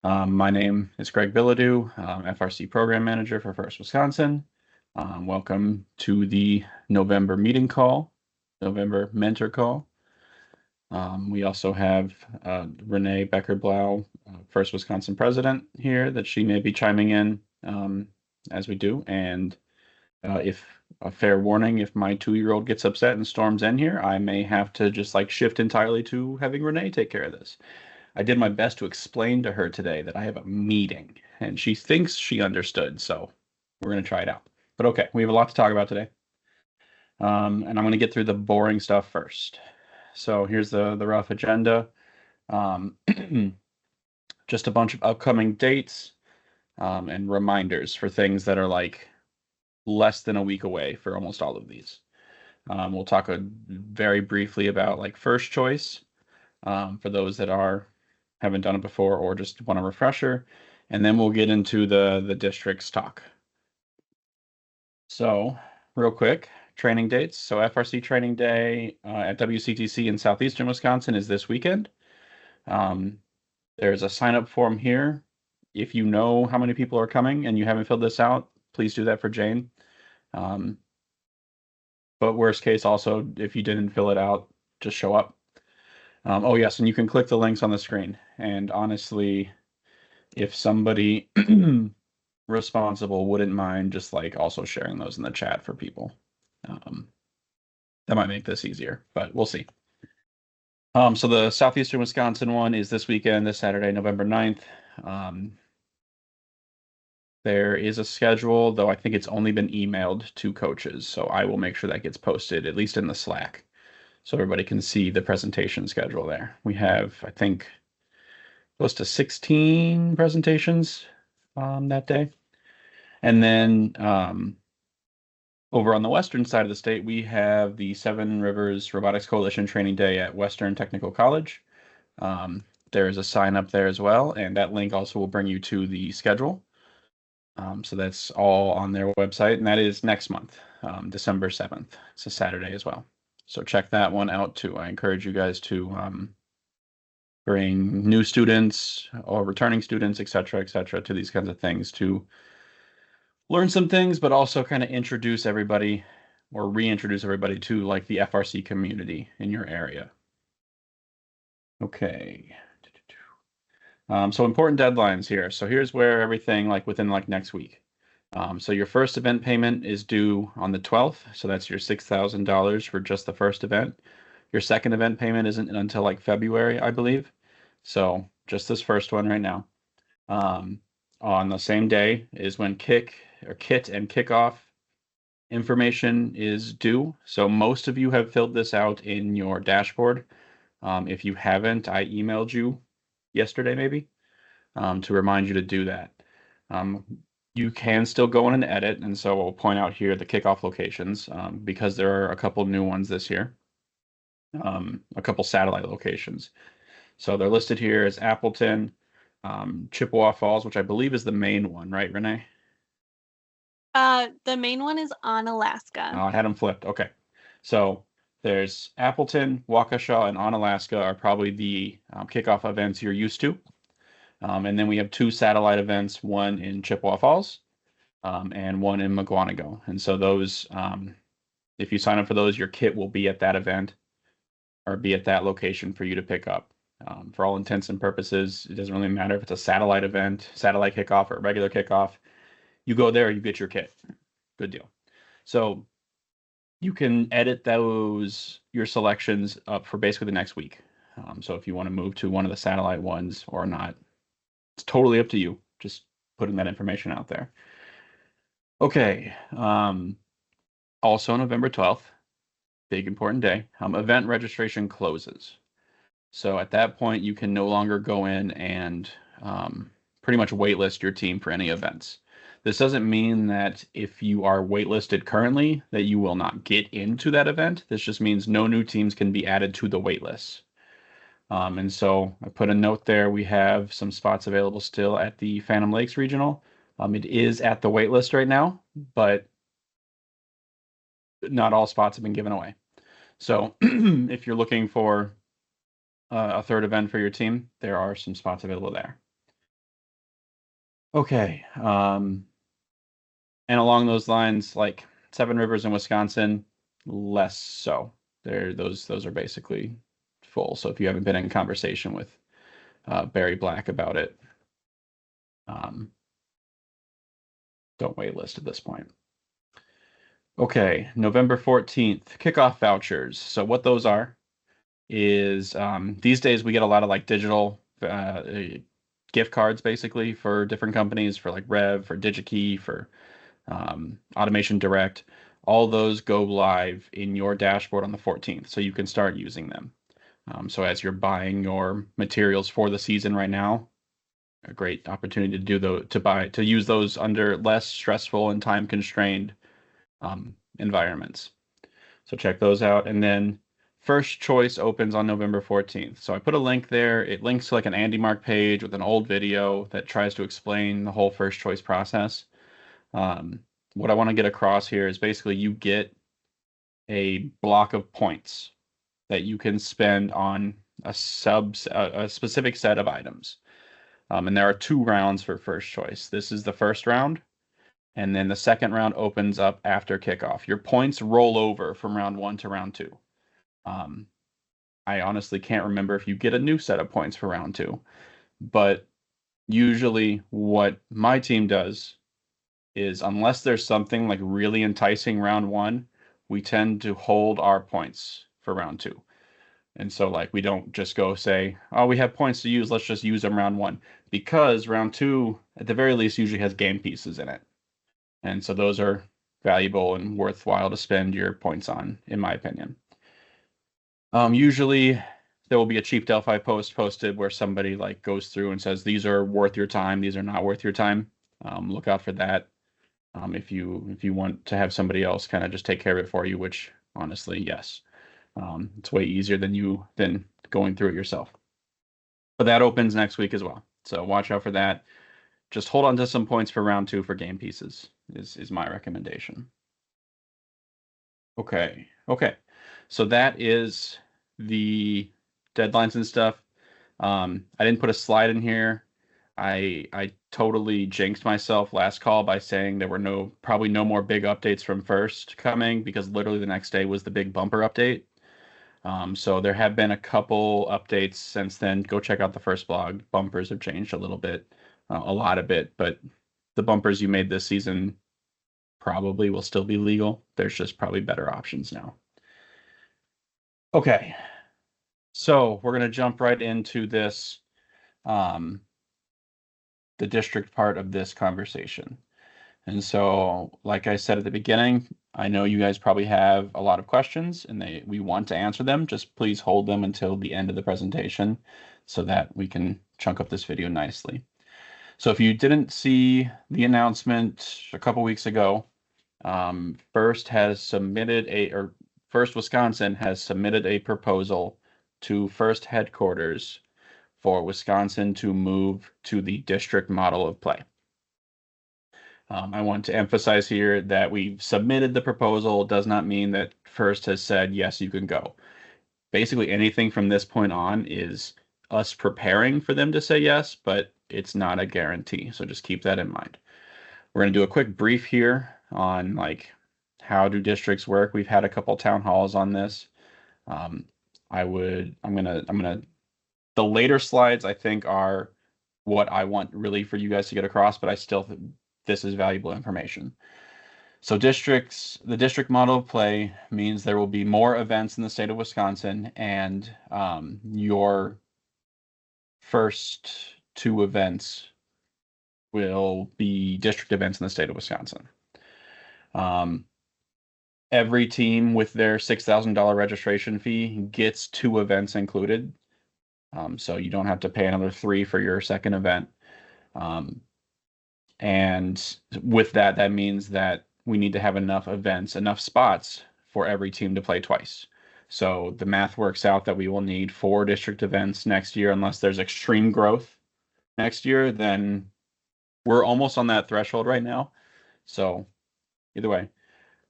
My name is Greg Bilodeau, FRC Program Manager for First Wisconsin. Welcome to the November meeting call, November mentor call. We also have Renee Becker-Blau, First Wisconsin President here, that she may be chiming in as we do. And if a fair warning, if my 2-year-old gets upset and storms in here, I may have to just like shift entirely to having Renee take care of this. I did my best to explain to her today that I have a meeting, and she thinks she understood, so we're going to try it out. But okay, we have a lot to talk about today. And I'm going to get through the boring stuff first. So here's the rough agenda. Just a bunch of upcoming dates and reminders for things that are like less than a week away for almost all of these. We'll talk very briefly about like first choice for those that haven't done it before or just want a refresher, and then we'll get into the districts talk. So real quick, training dates. So FRC training day at WCTC in Southeastern Wisconsin is this weekend. There's a sign-up form here. If you know how many people are coming and you haven't filled this out, please do that for Jane. But worst case, also, if you didn't fill it out, just show up. Oh, yes, and you can click the links on the screen. And honestly, if somebody responsible wouldn't mind just like also sharing those in the chat for people, that might make this easier, but we'll see. So the Southeastern Wisconsin one is this weekend, this Saturday, November 9th. There is a schedule, though I think it's only been emailed to coaches, so I will make sure that gets posted, at least in the Slack, so everybody can see the presentation schedule there. We have, I think, close to 16 presentations that day. And then over on the western side of the state, we have the Seven Rivers Robotics Coalition Training Day at Western Technical College. There is a sign up there as well, and that link also will bring you to the schedule. So that's all on their website, and that is next month, December 7th. It's a Saturday as well. So check that one out too. I encourage you guys to bring new students or returning students, et cetera, to these kinds of things to learn some things, but also kind of introduce everybody or reintroduce everybody to like the FRC community in your area. Okay. So important deadlines here. So here's where everything like within like next week. So your first event payment is due on the 12th. So that's your $6,000 for just the first event. Your second event payment isn't until like February, I believe. So just this first one right now. On the same day is when kit and kickoff information is due. So most of you have filled this out in your dashboard. If you haven't, I emailed you yesterday maybe to remind you to do that. You can still go in and edit, and so I'll point out here the kickoff locations because there are a couple new ones this year, a couple satellite locations. So they're listed here as Appleton, Chippewa Falls, which I believe is the main one, right, Renee? The main one is on Alaska. Oh, I had them flipped. Okay. So there's Appleton, Waukesha, and Onalaska are probably the kickoff events you're used to. And then we have 2 satellite events, one in Chippewa Falls and one in McGuanago. And so those, if you sign up for those, your kit will be at that event or be at that location for you to pick up. For all intents and purposes, it doesn't really matter if it's a satellite event, satellite kickoff, or a regular kickoff. You go there, you get your kit. Good deal. So you can edit your selections up for basically the next week. So if you want to move to one of the satellite ones or not, it's totally up to you. Just putting that information out there. Okay. Also November 12th, big important day, event registration closes. So at that point, you can no longer go in and pretty much waitlist your team for any events. This doesn't mean that if you are waitlisted currently that you will not get into that event. This just means no new teams can be added to the waitlist. And so I put a note there. We have some spots available still at the Phantom Lakes Regional. It is at the waitlist right now, but not all spots have been given away. So if you're looking for a third event for your team, there are some spots available there. Okay. And along those lines, like Seven Rivers in Wisconsin, less so. Those are basically full. So if you haven't been in conversation with Barry Black about it, um, don't wait list at this point. Okay, November 14th, kickoff vouchers. So what those are is these days we get a lot of like digital gift cards basically for different companies for like Rev, for DigiKey, for Automation Direct. All those go live in your dashboard on the 14th, so you can start using them. So as you're buying your materials for the season right now, a great opportunity to do to use those under less stressful and time constrained environments. So check those out. And then First Choice opens on November 14th. So I put a link there. It links to like an Andy Mark page with an old video that tries to explain the whole First Choice process. Um, what I want to get across here is basically you get a block of points that you can spend on a specific set of items. And there are 2 rounds for First Choice. This is the first round, and then the second round opens up after kickoff. Your points roll over from round 1 to round 2. Um, I honestly can't remember if you get a new set of points for round 2, but usually what my team does is unless there's something like really enticing round 1, we tend to hold our points for round 2. And so like we don't just go say, oh, we have points to use, let's just use them round 1, because round 2 at the very least usually has game pieces in it. And so those are valuable and worthwhile to spend your points on, in my opinion. Usually there will be a Chief Delphi post posted where somebody like goes through and says these are worth your time, these are not worth your time. Look out for that. If you want to have somebody else kind of just take care of it for you, which honestly, yes, it's way easier than going through it yourself. But that opens next week as well, so watch out for that. Just hold on to some points for round 2 for game pieces is my recommendation. Okay, so that is the deadlines and stuff. I didn't put a slide in here. I totally jinxed myself last call by saying there were probably no more big updates from First coming, because literally the next day was the big bumper update. So there have been a couple updates since then. Go check out the First blog. Bumpers have changed a little bit, a lot of it, but the bumpers you made this season probably will still be legal. There's just probably better options now. Okay, so we're gonna jump right into this, the district part of this conversation. And so, like I said at the beginning, I know you guys probably have a lot of questions and we want to answer them. Just please hold them until the end of the presentation so that we can chunk up this video nicely. So if you didn't see the announcement a couple weeks ago, First Wisconsin has submitted a proposal to First headquarters for Wisconsin to move to the district model of play. I want to emphasize here that we've submitted the proposal does not mean that First has said, yes, you can go. Basically, anything from this point on is us preparing for them to say yes, but it's not a guarantee. So just keep that in mind. We're going to do a quick brief here on like how do districts work. We've had a couple town halls on this. The later slides I think are what I want really for you guys to get across, but I still think this is valuable information. So the district model of play means there will be more events in the state of Wisconsin, and your first 2 events will be district events in the state of Wisconsin. Every team with their $6,000 registration fee gets 2 events included. So you don't have to pay another 3 for your second event. And with that, that means that we need to have enough events, enough spots for every team to play twice. So the math works out that we will need 4 district events next year, unless there's extreme growth next year. Then we're almost on that threshold right now. So either way,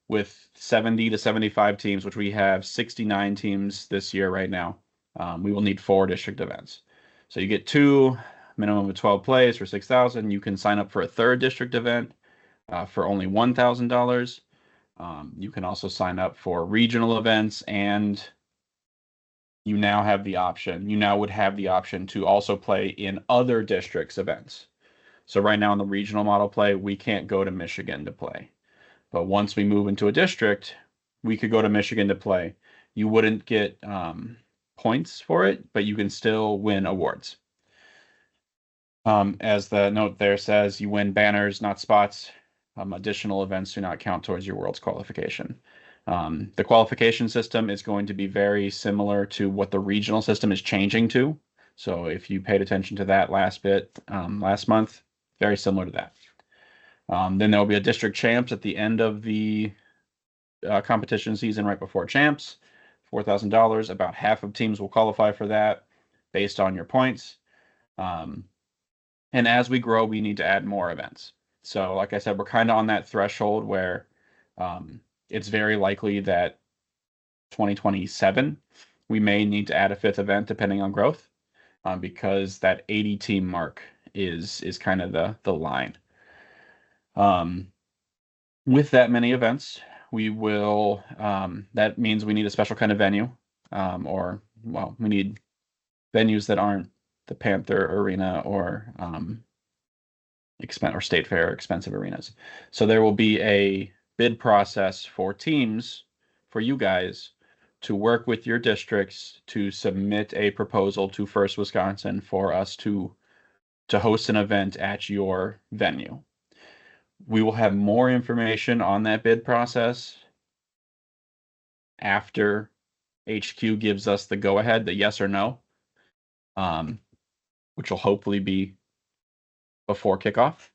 with 70 to 75 teams, which we have 69 teams this year right now, we will need 4 district events. So you get 2 minimum of 12 plays for 6,000. You can sign up for a third district event for only $1,000. You can also sign up for regional events, and you now have the option. You now would have the option to also play in other districts' events. So right now in the regional model play, we can't go to Michigan to play. But once we move into a district, we could go to Michigan to play. You wouldn't get points for it, but you can still win awards. As the note there says, you win banners, not spots. Additional events do not count towards your world's qualification. The qualification system is going to be very similar to what the regional system is changing to. So if you paid attention to that last month, very similar to that. Then there will be a district champs at the end of the competition season right before champs, $4,000. About half of teams will qualify for that based on your points. And as we grow, we need to add more events. So like I said, we're kind of on that threshold where it's very likely that 2027, we may need to add a fifth event depending on growth because that 80 team mark is kind of the line. With that many events, we will, that means we need a special kind of venue, we need venues that aren't the Panther Arena or State Fair expensive arenas. So there will be a bid process for teams, for you guys, to work with your districts to submit a proposal to First Wisconsin for us to host an event at your venue. We will have more information on that bid process after HQ gives us the go-ahead, the yes or no, which will hopefully be before kickoff,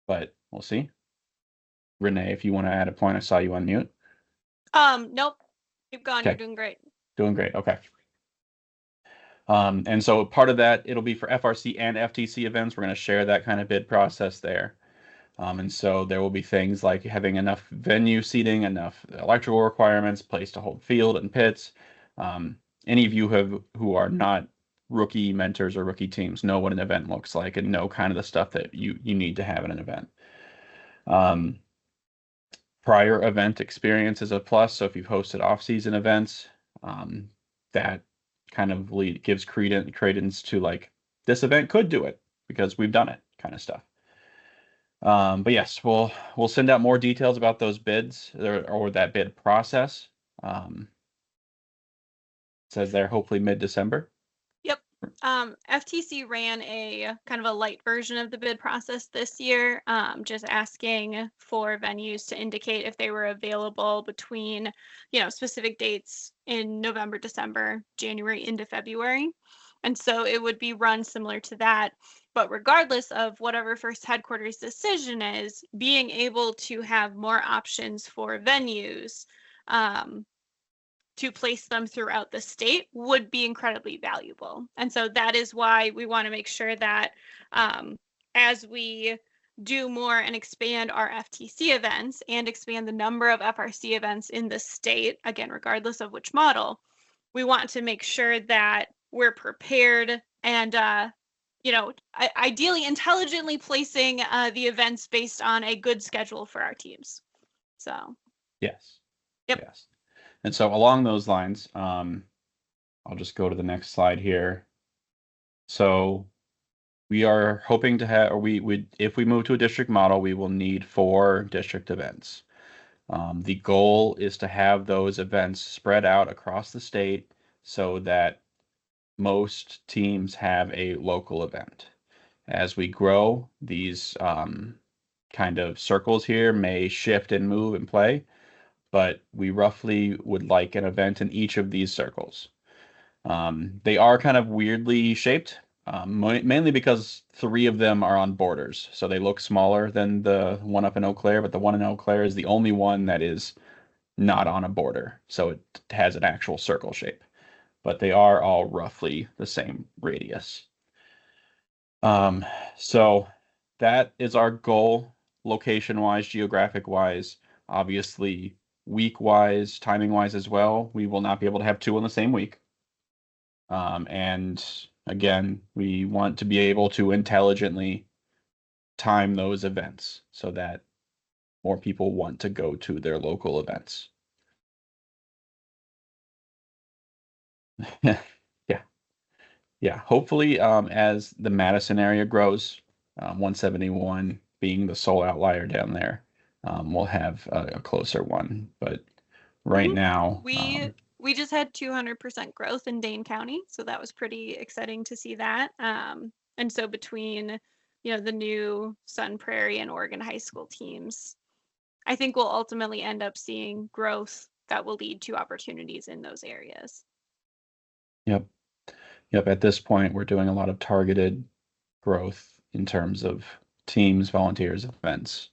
but we'll see. Renee, if you want to add a point, I saw you unmute. Nope. Keep going. Okay. You're doing great. Doing great. Okay. And so part of that, it'll be for FRC and FTC events. We're going to share that kind of bid process there. And so there will be things like having enough venue seating, enough electrical requirements, place to hold field and pits. Any of you who are not rookie mentors or rookie teams know what an event looks like and know kind of the stuff that you need to have in an event. Prior event experience is a plus. So if you've hosted off-season events, that kind of gives credence to like this event could do it because we've done it kind of stuff. But yes, we'll send out more details about those bids or that bid process. It says there hopefully mid-December. Yep. FTC ran a kind of a light version of the bid process this year, just asking for venues to indicate if they were available between, specific dates in November, December, January into February. And so it would be run similar to that. But regardless of whatever First Headquarters decision is, being able to have more options for venues to place them throughout the state would be incredibly valuable. And so that is why we want to make sure that as we do more and expand our FTC events and expand the number of FRC events in the state, again, regardless of which model, we want to make sure that we're prepared and ideally intelligently placing the events based on a good schedule for our teams. So yes. Yep. Yes. And so along those lines, I'll just go to the next slide here. So we are hoping to have, or if we move to a district model, we will need 4 district events. The goal is to have those events spread out across the state so that most teams have a local event. As we grow, these kind of circles here may shift and move and play, but we roughly would like an event in each of these circles. They are kind of weirdly shaped, mainly because 3 of them are on borders. So they look smaller than the one up in Eau Claire, but the one in Eau Claire is the only one that is not on a border. So it has an actual circle shape, but they are all roughly the same radius. So that is our goal, location-wise, geographic-wise, obviously week-wise, timing-wise as well. We will not be able to have 2 in the same week. And Again, we want to be able to intelligently time those events so that more people want to go to their local events. Yeah, yeah. Hopefully, as the Madison area grows, 171 being the sole outlier down there, we'll have a closer one. But right Mhm. now, We just had 200% growth in Dane County, so that was pretty exciting to see that. And so between, the new Sun Prairie and Oregon high school teams, I think we'll ultimately end up seeing growth that will lead to opportunities in those areas. yep, yep. At this point, we're doing a lot of targeted growth in terms of teams, volunteers, events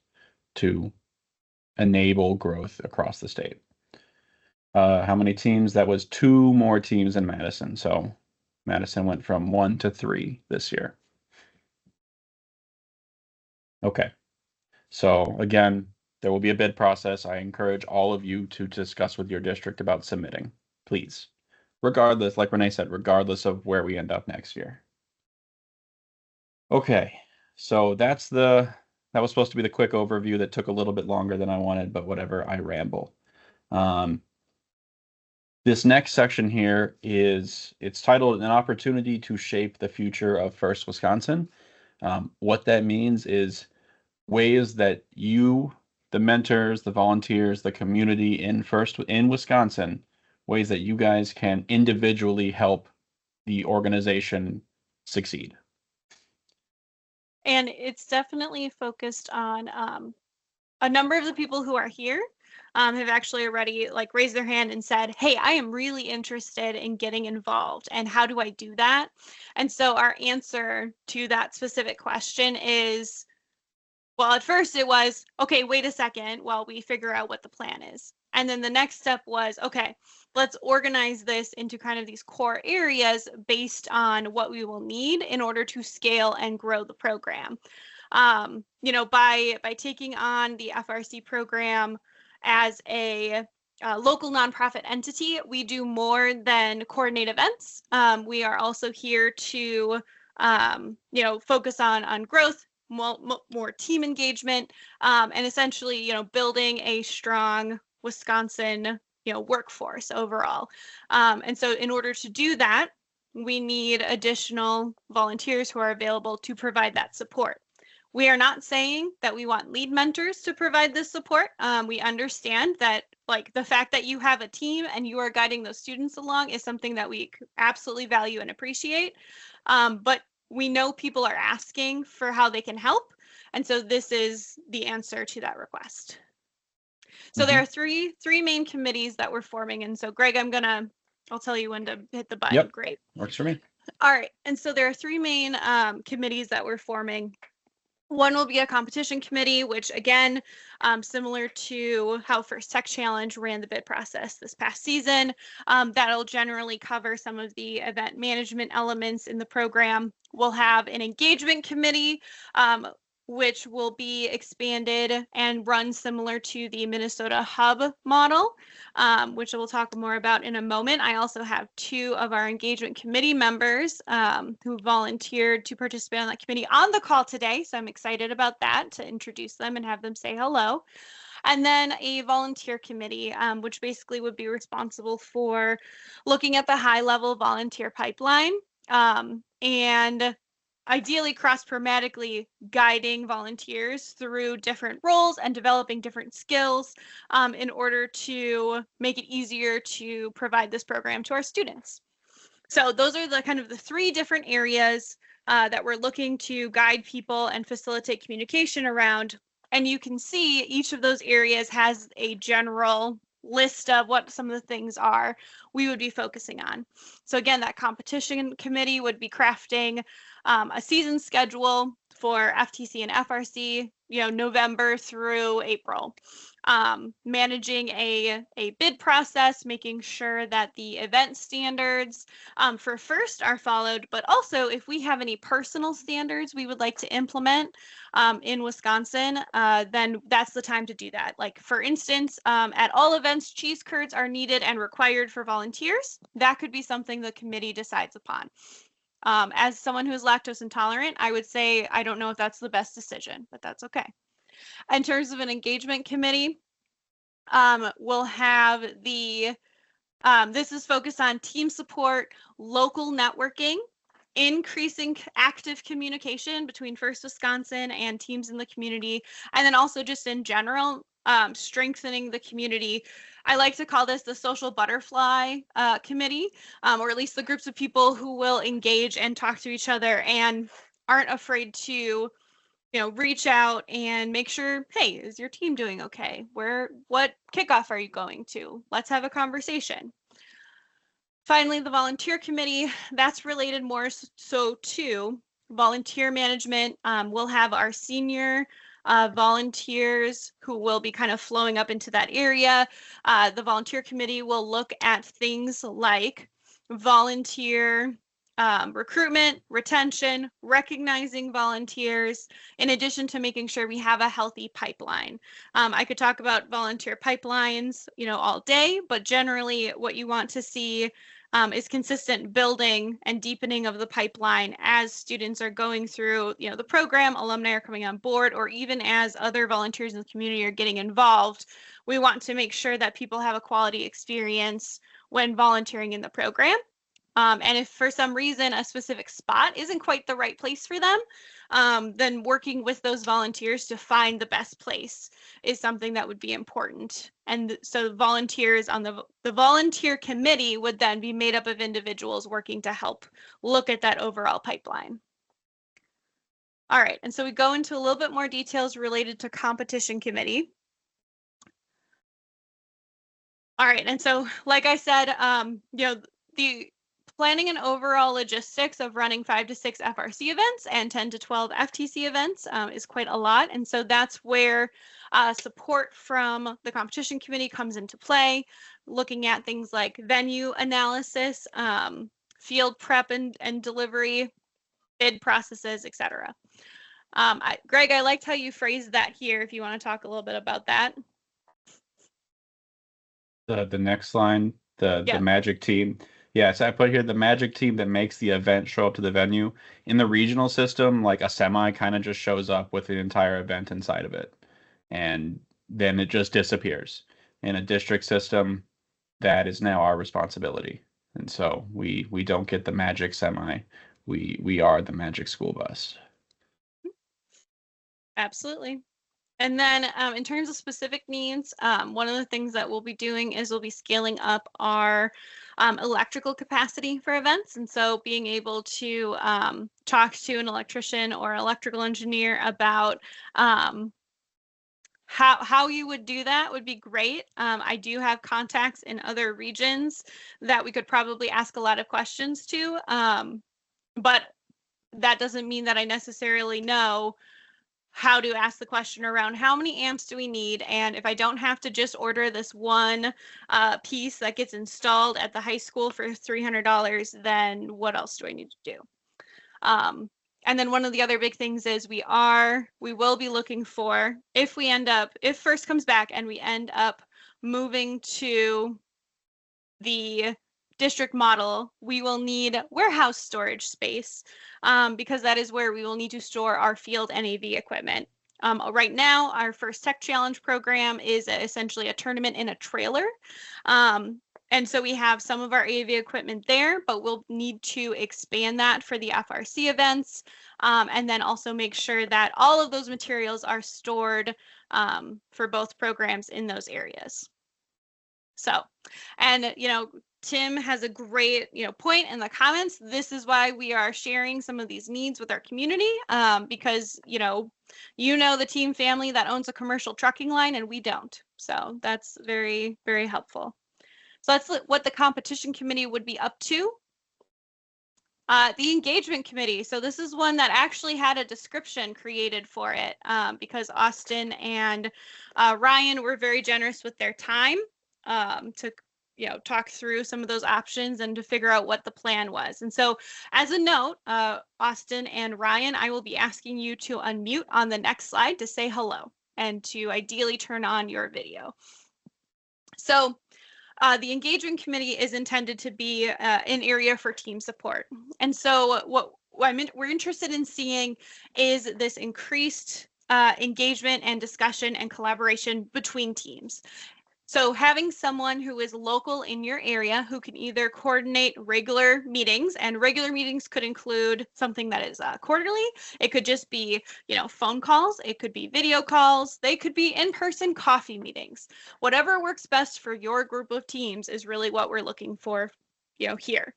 to enable growth across the state. How many teams? That was two more teams in Madison. So Madison went from 1 to 3 this year. Okay. So again, there will be a bid process. I encourage all of you to discuss with your district about submitting, please. Regardless, like Renee said, regardless of where we end up next year. Okay. So that was supposed to be the quick overview that took a little bit longer than I wanted, but whatever, I ramble. This next section here it's titled An Opportunity to Shape the Future of First Wisconsin. What that means is ways that you, the mentors, the volunteers, the community in Wisconsin, ways that you guys can individually help the organization succeed. And it's definitely focused on a number of the people who are here have actually already raised their hand and said, hey, I am really interested in getting involved. And how do I do that? And so our answer to that specific question is, well, at first it was, okay, wait a second while we figure out what the plan is. And then the next step was, okay, let's organize this into kind of these core areas based on what we will need in order to scale and grow the program. By taking on the FRC program as a local nonprofit entity, we do more than coordinate events. We are also here to, focus on growth, more team engagement, and essentially, building a strong Wisconsin, workforce overall. And so in order to do that, we need additional volunteers who are available to provide that support. We are not saying that we want lead mentors to provide this support. We understand that the fact that you have a team and you are guiding those students along is something that we absolutely value and appreciate. But we know people are asking for how they can help. And so this is the answer to that request. So there are three main committees that we're forming. And so Greg, I'll tell you when to hit the button. Yep. Great. Works for me. All right. And so there are three main committees that we're forming. One will be a competition committee, which again, similar to how First Tech Challenge ran the bid process this past season, that'll generally cover some of the event management elements in the program. We'll have an engagement committee, which will be expanded and run similar to the Minnesota Hub model, which we'll talk more about in a moment. I also have two of our engagement committee members who volunteered to participate on that committee on the call today. So I'm excited about that, to introduce them and have them say hello. And then a volunteer committee, which basically would be responsible for looking at the high-level volunteer pipeline and ideally cross-programmatically guiding volunteers through different roles and developing different skills in order to make it easier to provide this program to our students. So those are the kind of the three different areas that we're looking to guide people and facilitate communication around. And you can see each of those areas has a general list of what some of the things are we would be focusing on. So again, that competition committee would be crafting a season schedule for FTC and FRC, November through April. Managing a bid process, making sure that the event standards for FIRST are followed, but also if we have any personal standards we would like to implement in Wisconsin, then that's the time to do that. Like for instance, at all events, cheese curds are needed and required for volunteers. That could be something the committee decides upon. As someone who's lactose intolerant, I would say I don't know if that's the best decision, but that's okay. In terms of an engagement committee, we'll have this is focused on team support, local networking, increasing active communication between First Wisconsin and teams in the community, and then also just in general, strengthening the community. I like to call this the social butterfly committee, or at least the groups of people who will engage and talk to each other and aren't afraid to reach out and make sure, hey, is your team doing okay? What kickoff are you going to? Let's have a conversation. Finally, the volunteer committee, that's related more so to volunteer management. We'll have our senior volunteers who will be kind of flowing up into that area. The volunteer committee will look at things like volunteer recruitment, retention, recognizing volunteers, in addition to making sure we have a healthy pipeline. I could talk about volunteer pipelines, all day, but generally what you want to see is consistent building and deepening of the pipeline as students are going through, the program, alumni are coming on board, or even as other volunteers in the community are getting involved. We want to make sure that people have a quality experience when volunteering in the program. And if for some reason a specific spot isn't quite the right place for them, then working with those volunteers to find the best place is something that would be important. And so volunteers on the volunteer committee would then be made up of individuals working to help look at that overall pipeline. All right, and so we go into a little bit more details related to competition committee. All right, and so like I said, the planning and overall logistics of running 5 to 6 FRC events and 10 to 12 FTC events is quite a lot. And so that's where support from the competition committee comes into play, looking at things like venue analysis, field prep and delivery, bid processes, etc. Greg, I liked how you phrased that here, if you want to talk a little bit about that. The next line, the magic team. Yeah, so I put here the magic team that makes the event show up to the venue. In the regional system, like a semi kind of just shows up with the entire event inside of it. And then it just disappears. In a district system, that is now our responsibility. And so we don't get the magic semi. We are the magic school bus. Absolutely. And then in terms of specific needs, one of the things that we'll be doing is we'll be scaling up our electrical capacity for events. And so being able to talk to an electrician or electrical engineer about how you would do that would be great. I do have contacts in other regions that we could probably ask a lot of questions to, but that doesn't mean that I necessarily know how to ask the question around how many amps do we need, and if I don't have to just order this one piece that gets installed at the high school for $300, then what else do I need to do? And then one of the other big things is we will be looking for, if FIRST comes back and we end up moving to the district model, we will need warehouse storage space because that is where we will need to store our field NAV equipment. Right now, our FIRST Tech Challenge program is essentially a tournament in a trailer. And so we have some of our AV equipment there, but we'll need to expand that for the FRC events, and then also make sure that all of those materials are stored for both programs in those areas. So, and Tim has a great point in the comments. This is why we are sharing some of these needs with our community, because the team family that owns a commercial trucking line and we don't. So that's very, very helpful. So that's what the competition committee would be up to. The engagement committee. So this is one that actually had a description created for it because Austin and Ryan were very generous with their time to talk through some of those options and to figure out what the plan was. And so as a note, Austin and Ryan, I will be asking you to unmute on the next slide to say hello and to ideally turn on your video. So the engagement committee is intended to be an area for team support. And so we're interested in seeing is this increased engagement and discussion and collaboration between teams. So having someone who is local in your area who can either coordinate regular meetings, and regular meetings could include something that is quarterly. It could just be, phone calls. It could be video calls. They could be in-person coffee meetings. Whatever works best for your group of teams is really what we're looking for, here.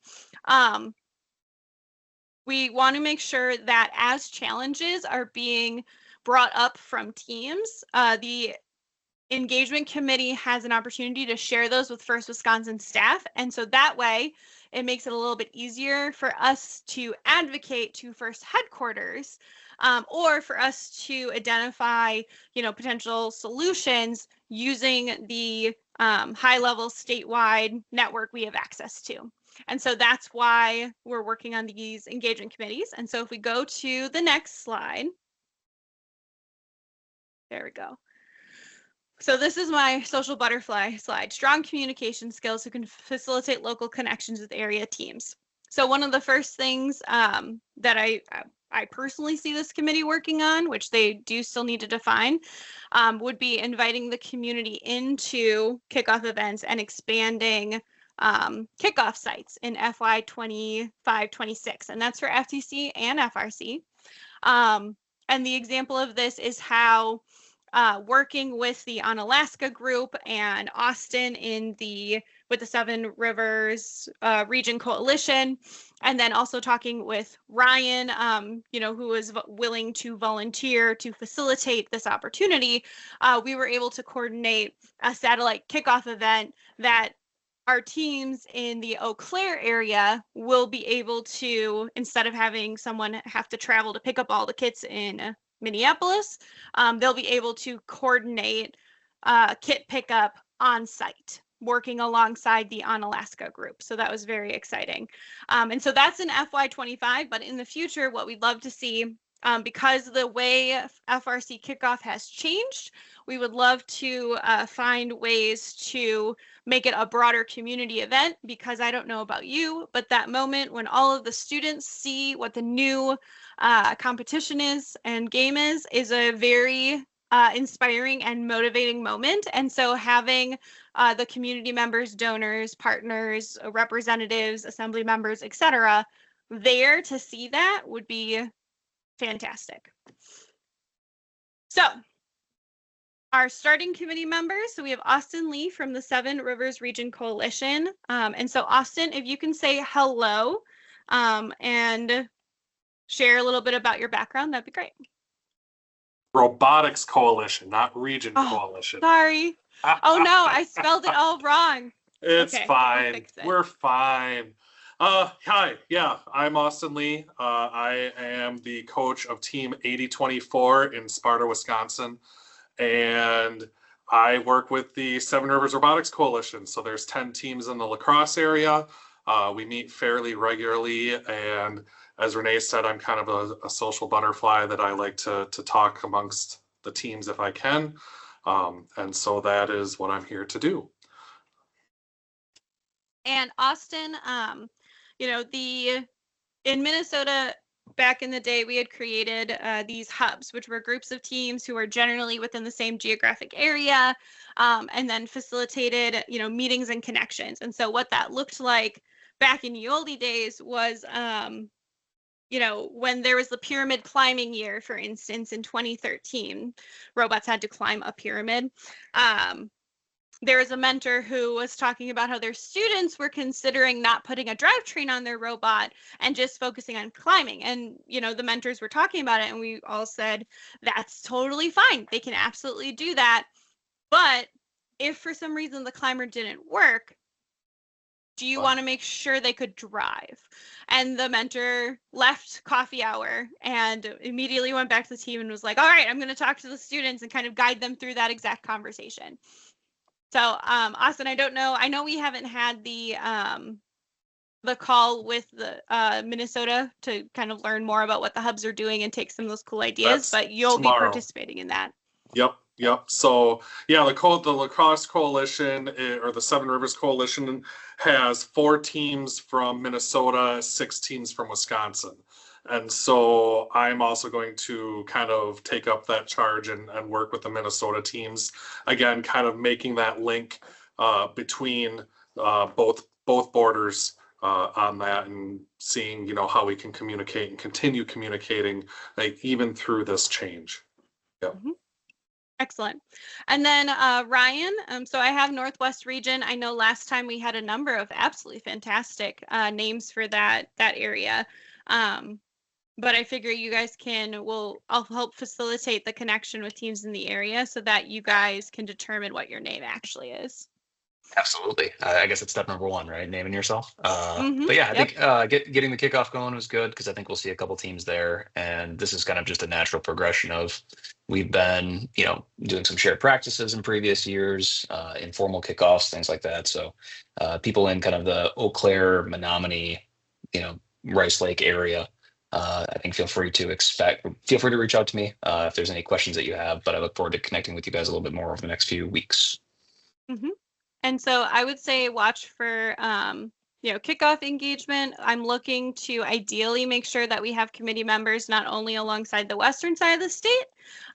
We want to make sure that as challenges are being brought up from teams, the engagement committee has an opportunity to share those with First Wisconsin staff. And so that way it makes it a little bit easier for us to advocate to First headquarters, or for us to identify, potential solutions using the high-level statewide network we have access to. And so that's why we're working on these engagement committees. And so if we go to the next slide, there we go. So this is my social butterfly slide. Strong communication skills who can facilitate local connections with area teams. So one of the first things that I personally see this committee working on, which they do still need to define, would be inviting the community into kickoff events and expanding kickoff sites in FY 25-26. And that's for FTC and FRC. And the example of this is how working with the Onalaska group and Austin with the Seven Rivers Region Coalition, and then also talking with Ryan, who was willing to volunteer to facilitate this opportunity, we were able to coordinate a satellite kickoff event that our teams in the Eau Claire area will be able to, instead of having someone have to travel to pick up all the kits in Minneapolis, they'll be able to coordinate kit pickup on site, working alongside the Onalaska group. So that was very exciting. And so that's in FY25, but in the future, what we'd love to see, because the way FRC kickoff has changed, we would love to find ways to make it a broader community event, because I don't know about you, but that moment when all of the students see what the new competition is and game is a very inspiring and motivating moment. And so having the community members, donors, partners, representatives, assembly members, etc., there to see that would be fantastic. So our starting committee members, so we have Austin Lee from the Seven Rivers Region Coalition. And so Austin, if you can say hello and share a little bit about your background, that'd be great. Robotics Coalition, not Region Coalition. Sorry. Oh no, I spelled it all wrong. It's okay, fine. We're fine. Hi, yeah, I'm Austin Lee. I am the coach of Team 8024 in Sparta, Wisconsin. And I work with the Seven Rivers Robotics Coalition. So there's 10 teams in the La Crosse area. We meet fairly regularly. And as Renee said, I'm kind of a social butterfly that I like to talk amongst the teams if I can. And so that is what I'm here to do. And Austin, in Minnesota, back in the day, we had created these hubs, which were groups of teams who are generally within the same geographic area, and then facilitated, meetings and connections. And so what that looked like back in the oldie days was, when there was the pyramid climbing year, for instance, in 2013, robots had to climb a pyramid. There was a mentor who was talking about how their students were considering not putting a drivetrain on their robot and just focusing on climbing. And, the mentors were talking about it, and we all said, that's totally fine. They can absolutely do that. But if for some reason the climber didn't work, do you want to make sure they could drive? And the mentor left coffee hour and immediately went back to the team and was like, all right, I'm going to talk to the students and kind of guide them through that exact conversation. So, Austin, I don't know. I know we haven't had the call with the Minnesota to kind of learn more about what the hubs are doing and take some of those cool ideas, but you'll be participating in that. Yep. Yep. So yeah, the Lacrosse Coalition or the Seven Rivers Coalition has 4 teams from Minnesota, 6 teams from Wisconsin. And so I'm also going to kind of take up that charge and work with the Minnesota teams. Again, kind of making that link between both borders on that, and seeing, how we can communicate and continue communicating, like, even through this change. Yeah. Mm-hmm. Excellent. And then Ryan, so I have Northwest region. I know last time we had a number of absolutely fantastic names for that area. But I figure you guys I'll help facilitate the connection with teams in the area so that you guys can determine what your name actually is. Absolutely. I guess it's step number 1, right? Naming yourself. Mm-hmm. But yeah, I think getting the kickoff going was good, because I think we'll see a couple teams there. And this is kind of just a natural progression of, we've been, doing some shared practices in previous years, informal kickoffs, things like that. So people in kind of the Eau Claire, Menominee, Rice Lake area, I think feel free to reach out to me if there's any questions that you have. But I look forward to connecting with you guys a little bit more over the next few weeks. Mm-hmm. And so I would say watch for, kickoff engagement. I'm looking to ideally make sure that we have committee members not only alongside the western side of the state,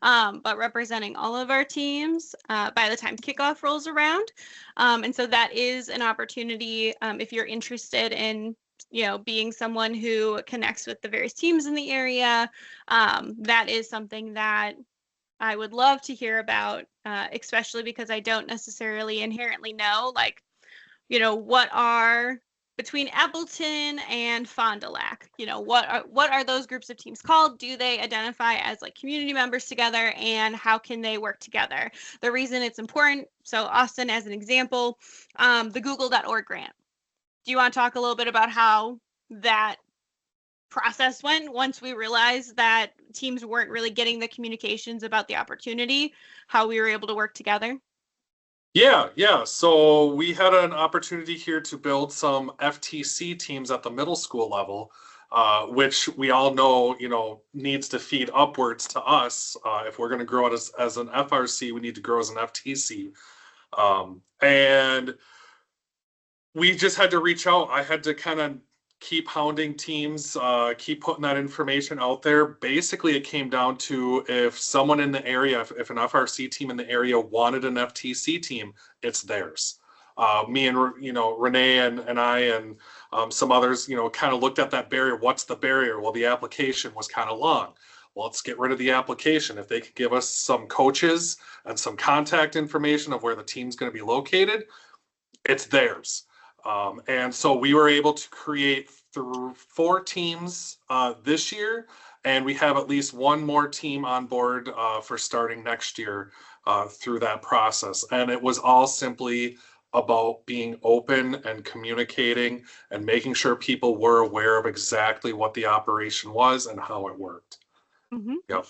but representing all of our teams by the time kickoff rolls around. And so that is an opportunity if you're interested in, being someone who connects with the various teams in the area. That is something that I would love to hear about, especially because I don't necessarily inherently know, what are between Appleton and Fond du Lac, what are those groups of teams called? Do they identify as like community members together, and how can they work together? The reason it's important, so Austin, as an example, the google.org grant. Do you want to talk a little bit about how that process went once we realized that teams weren't really getting the communications about the opportunity, how we were able to work together? Yeah. So we had an opportunity here to build some FTC teams at the middle school level, which we all know, needs to feed upwards to us. If we're going to grow it as an FRC, we need to grow as an FTC. And we just had to reach out. I had to kind of keep hounding teams, keep putting that information out there. Basically, it came down to, if someone in the area, if an FRC team in the area wanted an FTC team, it's theirs. Me and Renee and I and some others, kind of looked at that barrier. What's the barrier? Well, the application was kind of long. Well, let's get rid of the application. If they could give us some coaches and some contact information of where the team's going to be located, it's theirs. And so we were able to create 4 teams this year, and we have at least one more team on board for starting next year through that process. And it was all simply about being open and communicating and making sure people were aware of exactly what the operation was and how it worked. Mm-hmm. Yep.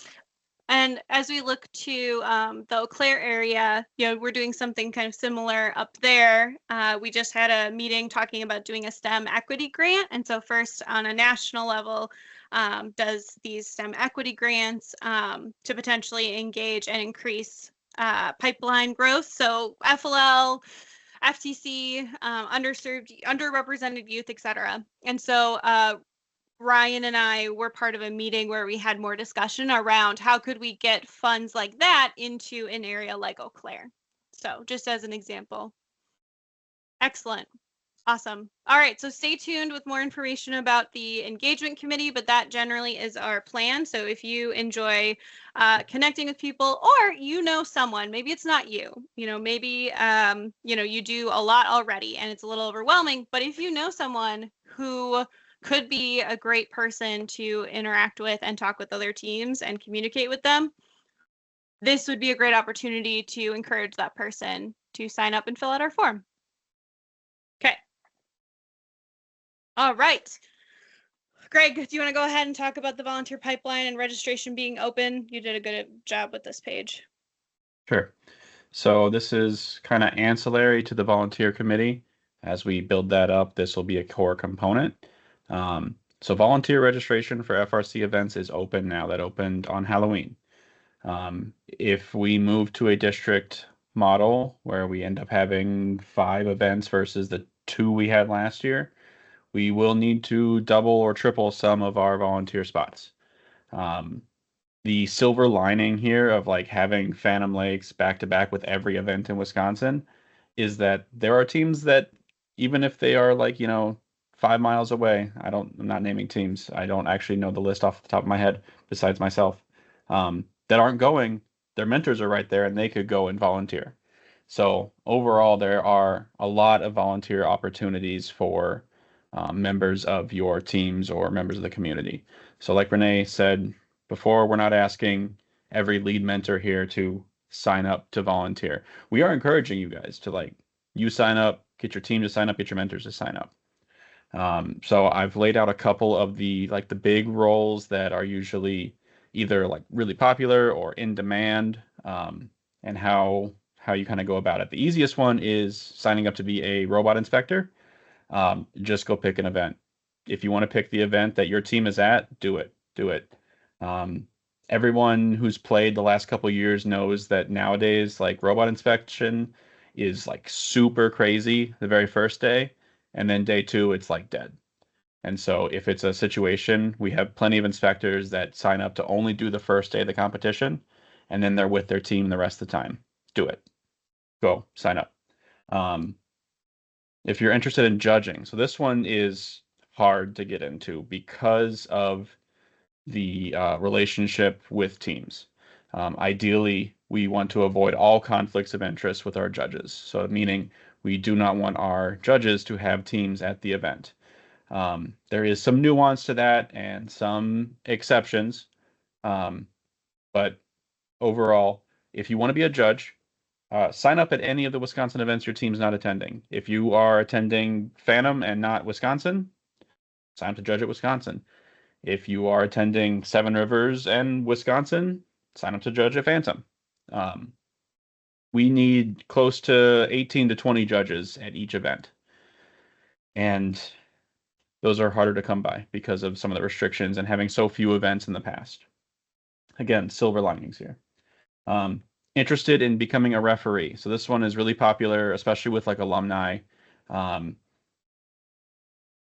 And as we look to the Eau Claire area, we're doing something kind of similar up there. We just had a meeting talking about doing a STEM equity grant. And so first, on a national level, does these STEM equity grants to potentially engage and increase pipeline growth. So FLL, FTC, underrepresented youth, et cetera. And so Ryan and I were part of a meeting where we had more discussion around how could we get funds like that into an area like Eau Claire. So just as an example. Excellent. Awesome. All right. So stay tuned with more information about the engagement committee, but that generally is our plan. So if you enjoy connecting with people, or someone, maybe it's not you, maybe you do a lot already and it's a little overwhelming, but if you know someone who could be a great person to interact with and talk with other teams and communicate with them, this would be a great opportunity to encourage that person to sign up and fill out our form. Okay. All right. Greg, do you want to go ahead and talk about the volunteer pipeline and registration being open? You did a good job with this page. Sure. So this is kind of ancillary to the volunteer committee. As we build that up, this will be a core component. So volunteer registration for FRC events is open now. That opened on Halloween. If we move to a district model where we end up having 5 events versus the 2 we had last year, we will need to double or triple some of our volunteer spots. The silver lining here of like having Phantom Lakes back to back with every event in Wisconsin is that there are teams that even if they are like, 5 miles away, I'm not naming teams. I don't actually know the list off the top of my head besides myself, that aren't going. Their mentors are right there and they could go and volunteer. So overall, there are a lot of volunteer opportunities for members of your teams or members of the community. So like Renee said before, we're not asking every lead mentor here to sign up to volunteer. We are encouraging you guys to you sign up, get your team to sign up, get your mentors to sign up. So I've laid out a couple of the big roles that are usually either like really popular or in demand, and how you kind of go about it. The easiest one is signing up to be a robot inspector. Just go pick an event. If you want to pick the event that your team is at, do it. Do it. Everyone who's played the last couple years knows that nowadays, like robot inspection is like super crazy the very first day, and then day 2 it's like dead. And so if it's a situation, we have plenty of inspectors that sign up to only do the first day of the competition, and then they're with their team the rest of the time. Do it. Go sign up. If you're interested in judging, so this one is hard to get into because of the relationship with teams. Ideally, we want to avoid all conflicts of interest with our judges. So meaning we do not want our judges to have teams at the event. There is some nuance to that and some exceptions. But overall, if you want to be a judge, sign up at any of the Wisconsin events your team's not attending. If you are attending Phantom and not Wisconsin, sign up to judge at Wisconsin. If you are attending Seven Rivers and Wisconsin, sign up to judge at Phantom. We need close to 18 to 20 judges at each event. And those are harder to come by because of some of the restrictions and having so few events in the past. Again, silver linings here. Interested in becoming a referee. So this one is really popular, especially with like alumni.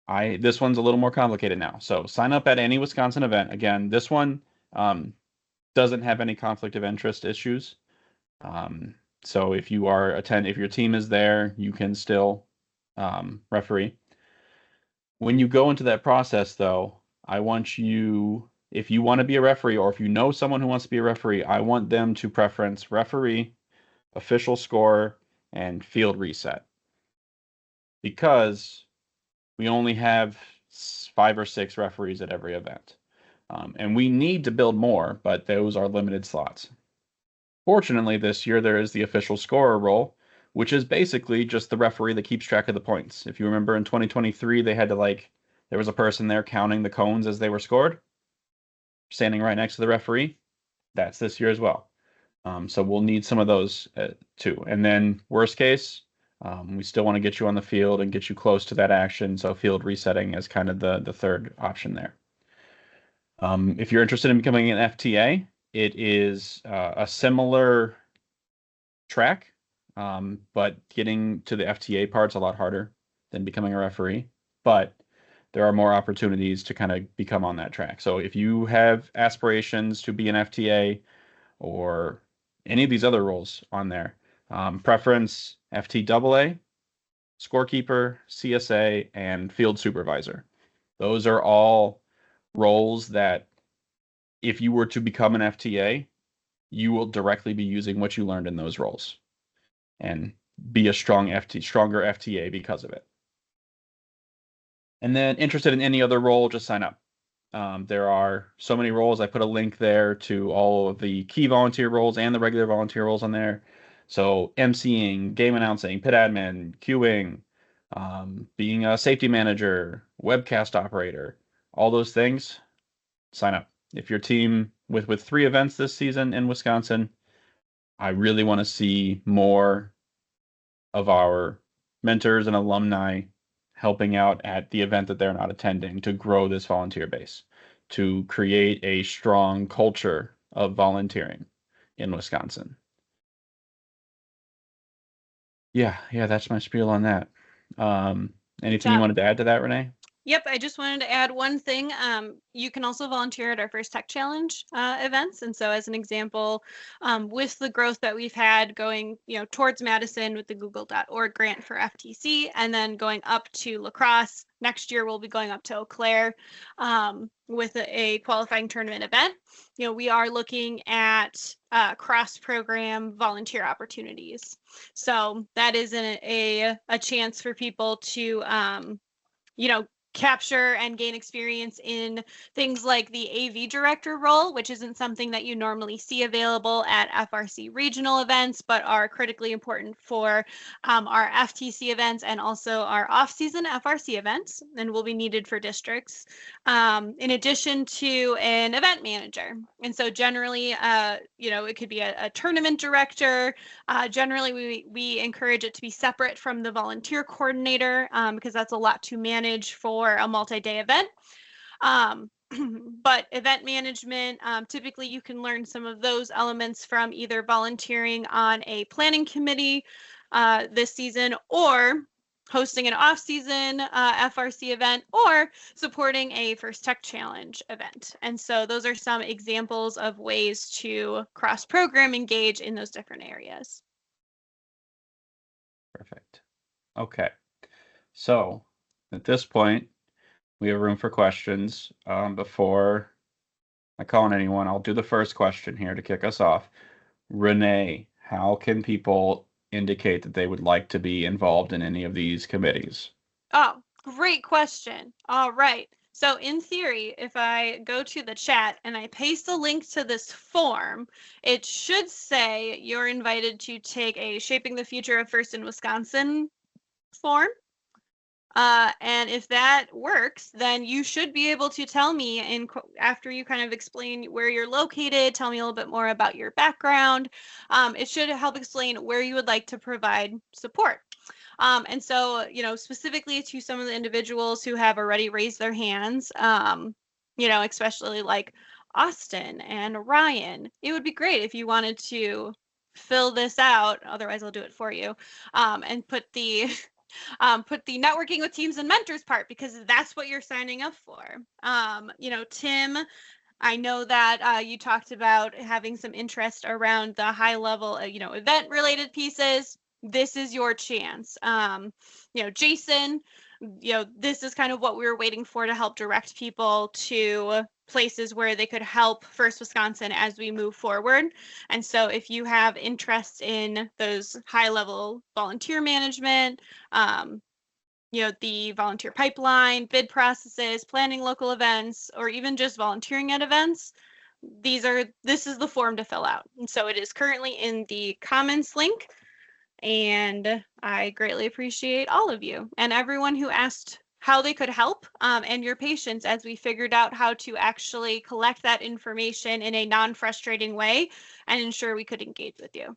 This one's a little more complicated now. So sign up at any Wisconsin event. Again, this one doesn't have any conflict of interest issues. So if if your team is there, you can still referee. When you go into that process, though, I want you, if you want to be a referee or if you know someone who wants to be a referee, I want them to preference referee, official score, and field reset. Because we only have 5 or 6 referees at every event. And we need to build more, but those are limited slots. Fortunately, this year there is the official scorer role, which is basically just the referee that keeps track of the points. If you remember in 2023, they had to there was a person there counting the cones as they were scored, standing right next to the referee. That's this year as well. So we'll need some of those too. And then worst case, we still want to get you on the field and get you close to that action. So field resetting is kind of the third option there. If you're interested in becoming an FTA, it is a similar track, but getting to the FTA part's a lot harder than becoming a referee. But there are more opportunities to kind of become on that track. So if you have aspirations to be an FTA or any of these other roles on there, preference FTAA, scorekeeper, CSA, and field supervisor. Those are all roles that if you were to become an FTA, you will directly be using what you learned in those roles and be a stronger FTA because of it. And then interested in any other role, just sign up. There are so many roles. I put a link there to all of the key volunteer roles and the regular volunteer roles on there. So emceeing, game announcing, pit admin, queuing, being a safety manager, webcast operator, all those things, sign up. If your team with 3 events this season in Wisconsin, I really want to see more of our mentors and alumni helping out at the event that they're not attending to grow this volunteer base, to create a strong culture of volunteering. in Wisconsin. Yeah, that's my spiel on that. Anything you wanted to add to that, Renee? Yep, I just wanted to add one thing. You can also volunteer at our first Tech Challenge events. And so as an example, with the growth that we've had going, towards Madison with the google.org grant for FTC, and then going up to La Crosse, next year we'll be going up to Eau Claire with a qualifying tournament event. We are looking at cross-program volunteer opportunities. So that is a chance for people to, capture and gain experience in things like the AV director role, which isn't something that you normally see available at FRC regional events, but are critically important for our FTC events and also our off-season FRC events, and will be needed for districts, in addition to an event manager. And so generally, it could be a tournament director. Generally, we encourage it to be separate from the volunteer coordinator because that's a lot to manage for a multi-day event. But event management, typically you can learn some of those elements from either volunteering on a planning committee this season, or hosting an off-season FRC event, or supporting a First Tech Challenge event. And so those are some examples of ways to cross-program engage in those different areas. Perfect. Okay. So at this point, we have room for questions. Before I call on anyone, I'll do the first question here to kick us off. Renee, how can people indicate that they would like to be involved in any of these committees? Oh, great question. All right. So in theory, if I go to the chat and I paste a link to this form, it should say you're invited to take a Shaping the Future of First in Wisconsin form. And if that works, then you should be able to tell me after you kind of explain where you're located, tell me a little bit more about your background. It should help explain where you would like to provide support. And so, specifically to some of the individuals who have already raised their hands, especially like Austin and Ryan, it would be great if you wanted to fill this out. Otherwise, I'll do it for you, and put the networking with teams and mentors part, because that's what you're signing up for. Tim, I know that you talked about having some interest around the high level, event related pieces. This is your chance. Jason, this is kind of what we were waiting for to help direct people to places where they could help First Wisconsin as we move forward. And so if you have interest in those high level volunteer management, the volunteer pipeline, bid processes, planning local events, or even just volunteering at events, this is the form to fill out. And so it is currently in the comments link. And I greatly appreciate all of you and everyone who asked how they could help, and your patience as we figured out how to actually collect that information in a non-frustrating way and ensure we could engage with you.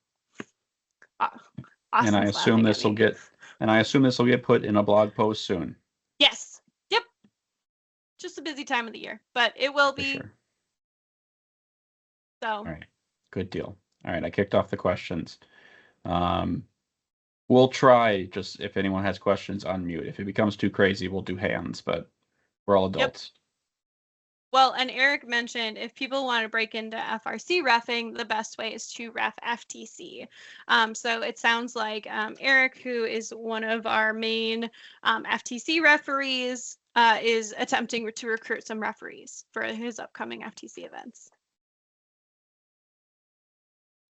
And I assume this will get put in a blog post soon. Yes. Yep. Just a busy time of the year, but it will be. Sure. So. All right. Good deal. All right. I kicked off the questions. We'll try, just if anyone has questions, unmute. If it becomes too crazy, we'll do hands, but we're all adults. Yep. Well, and Eric mentioned if people want to break into FRC reffing, the best way is to ref FTC. So it sounds like Eric, who is one of our main FTC referees, is attempting to recruit some referees for his upcoming FTC events.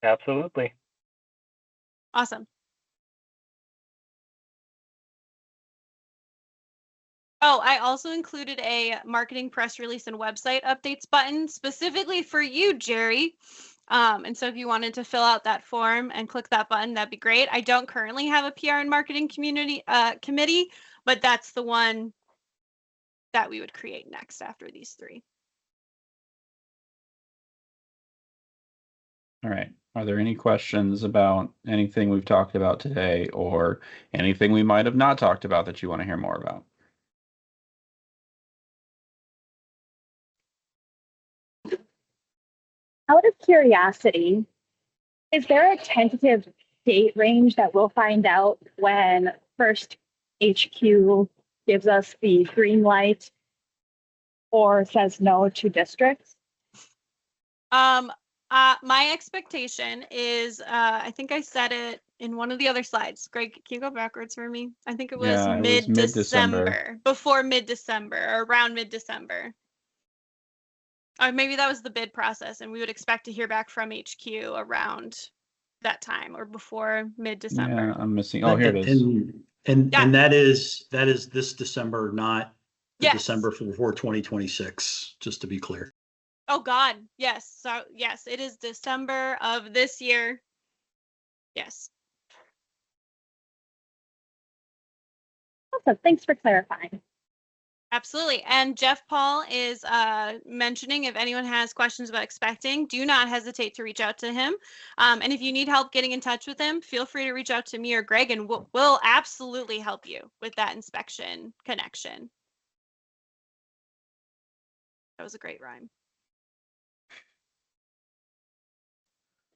Absolutely. Awesome. Oh, I also included a marketing press release and website updates button specifically for you, Jerry. And so if you wanted to fill out that form and click that button, that'd be great. I don't currently have a PR and marketing community committee, but that's the one that we would create next after these three. All right. Are there any questions about anything we've talked about today, or anything we might have not talked about that you want to hear more about? Out of curiosity, Is there a tentative date range that we'll find out when first HQ gives us the green light or says no to districts? My expectation is, I think I said it in one of the other slides. Greg, can you go backwards for me? I think it was Yeah, it was mid-December. before mid-December, or around mid-December. Or maybe that was the bid process, and we would expect to hear back from HQ around that time or before mid-December. Yeah, I'm missing. Oh, here it is. And Yeah. that is this December, not the Yes. December before 2026, just to be clear. Oh God, yes. So yes, it is December of this year. Yes. Awesome. Thanks for clarifying. Absolutely. And Jeff Paul is mentioning if anyone has questions about expecting, do not hesitate to reach out to him. And if you need help getting in touch with him, feel free to reach out to me or Greg, and we'll absolutely help you with that inspection connection. That was a great rhyme.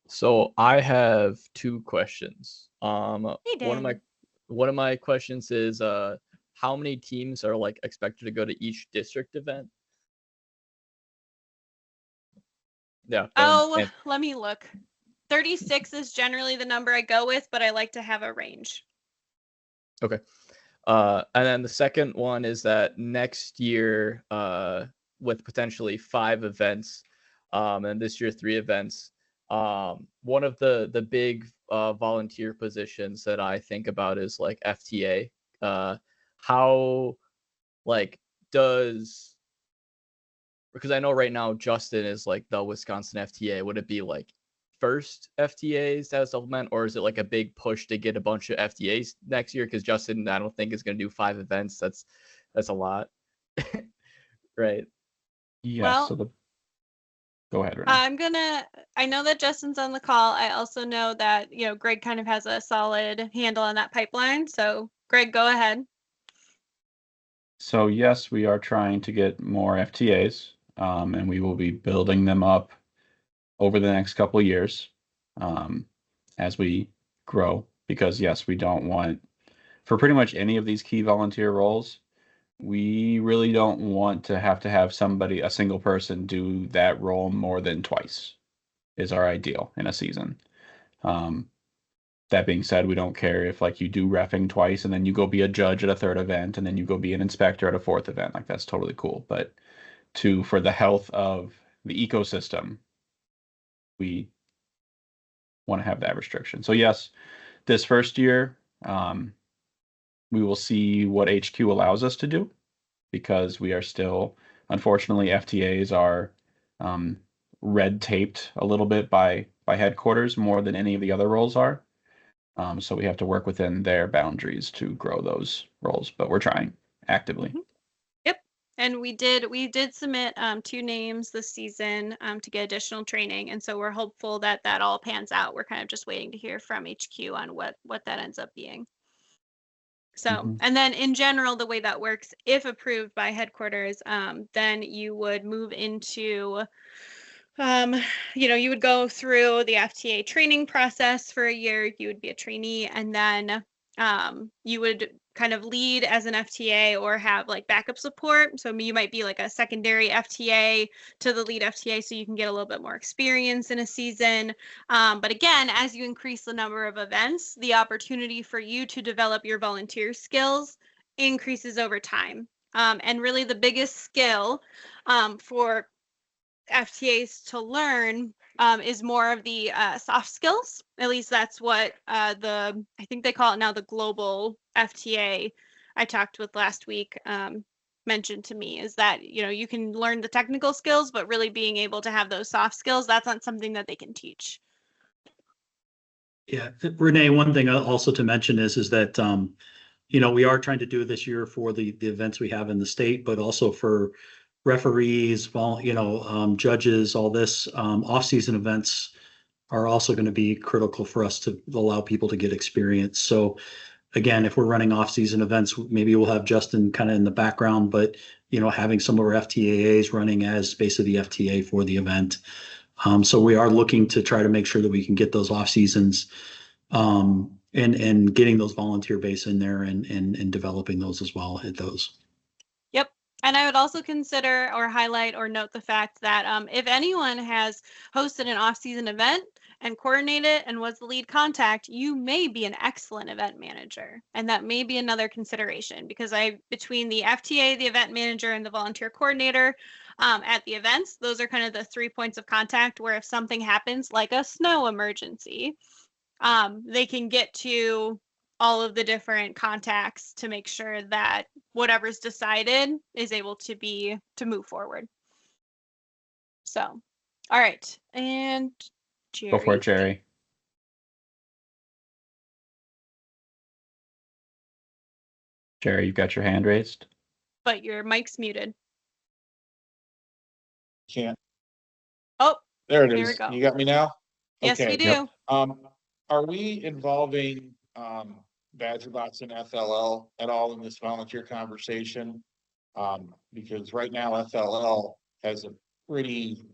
So I have two questions. Hey, Dan. One of my questions is how many teams are like expected to go to each district event? Yeah. Oh, let me look. 36 is generally the number I go with, but I like to have a range. Okay. And then the second one is that next year, with potentially 5 events, and this year 3 events, one of the big volunteer positions that I think about is like FTA. How like does, because I know right now Justin is like the Wisconsin FTA, would it be like first FTAs that supplement, or is it like a big push to get a bunch of FTAs next year? Because Justin, I don't think is going to do 5 events. That's a lot. Right. Yeah, Well, so go ahead, Renee. I know that Justin's on the call. I also know that, Greg kind of has a solid handle on that pipeline. So Greg, go ahead. So yes, we are trying to get more FTAs, and we will be building them up over the next couple of years, as we grow. Because yes, we don't want, for pretty much any of these key volunteer roles, we really don't want to have somebody, a single person, do that role more than twice, is our ideal in a season. That being said, we don't care if like you do reffing twice and then you go be a judge at a 3rd event and then you go be an inspector at a 4th event. Like that's totally cool. But for the health of the ecosystem, we want to have that restriction. So yes, this first year, we will see what HQ allows us to do, because we are still, unfortunately, FTAs are red taped a little bit by headquarters more than any of the other roles are. So we have to work within their boundaries to grow those roles, but we're trying actively. Yep. And we did submit 2 names this season to get additional training. And so we're hopeful that all pans out. We're kind of just waiting to hear from HQ on what that ends up being. So, and then in general, the way that works, if approved by headquarters, then you would move into, you would go through the FTA training process for a year. You would be a trainee, and then you would kind of lead as an FTA or have like backup support. So you might be like a secondary FTA to the lead FTA, so you can get a little bit more experience in a season. But again, as you increase the number of events, the opportunity for you to develop your volunteer skills increases over time. And really the biggest skill for FTAs to learn is more of the soft skills. At least that's what I think they call it now, the global FTA I talked with last week mentioned to me, is that you can learn the technical skills, but really being able to have those soft skills, that's not something that they can teach. Yeah, Renee, one thing also to mention is that we are trying to do this year for the events we have in the state, but also for referees, judges, all this, off-season events are also going to be critical for us to allow people to get experience. So again, if we're running off-season events, maybe we'll have Justin kind of in the background, but having some of our FTAs running as basically the FTA for the event So we are looking to try to make sure that we can get those off seasons, and getting those volunteer base in there and developing those as well at those. Yep. And I would also consider or highlight or note the fact that if anyone has hosted an off-season event and coordinated and was the lead contact, you may be an excellent event manager. And that may be another consideration because between the FTA, the event manager, and the volunteer coordinator at the events, those are kind of the 3 points of contact where if something happens like a snow emergency, they can get to all of the different contacts to make sure that whatever's decided is able to move forward. So, all right. And Jerry. Go for it, Jerry. Jerry, you've got your hand raised. But your mic's muted. Can't. Oh, there it here is. we go. You got me now? Yes, Okay. we do. Are we involving BadgerBots and FLL at all in this volunteer conversation? Because right now FLL has a pretty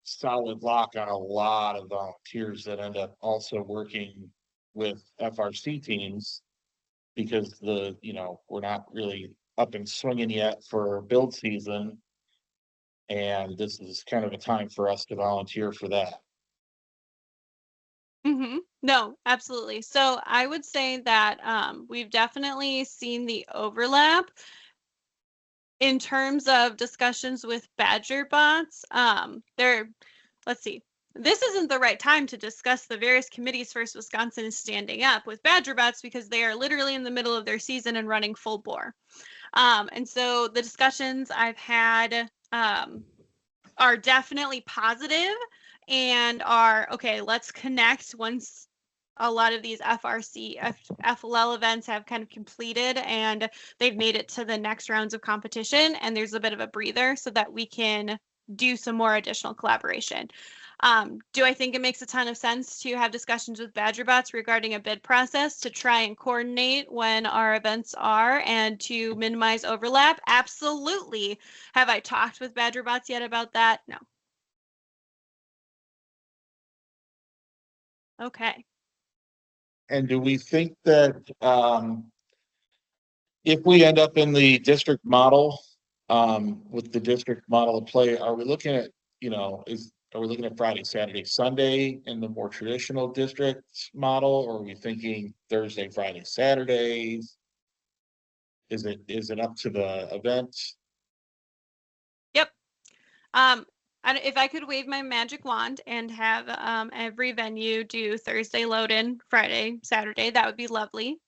solid lock on a lot of volunteers that end up also working with FRC teams because we're not really up and swinging yet for build season. And this is kind of a time for us to volunteer for that. No, absolutely. So I would say that we've definitely seen the overlap in terms of discussions with BadgerBots. Let's see. This isn't the right time to discuss the various committees First Wisconsin is standing up with BadgerBots because they are literally in the middle of their season and running full bore. And so the discussions I've had are definitely positive and are, okay, let's connect once a lot of these FLL events have kind of completed and they've made it to the next rounds of competition and there's a bit of a breather so that we can do some more additional collaboration. Do I think it makes a ton of sense to have discussions with BadgerBots regarding a bid process to try and coordinate when our events are and to minimize overlap? Absolutely. Have I talked with BadgerBots yet about that? No. Okay. And do we think that if we end up in the district model, with the district model of play, are we looking at, are we looking at Friday, Saturday, Sunday in the more traditional district model, or are we thinking Thursday, Friday, Saturdays? Is it up to the event? Yep. If I could wave my magic wand and have every venue do Thursday load in, Friday, Saturday, that would be lovely.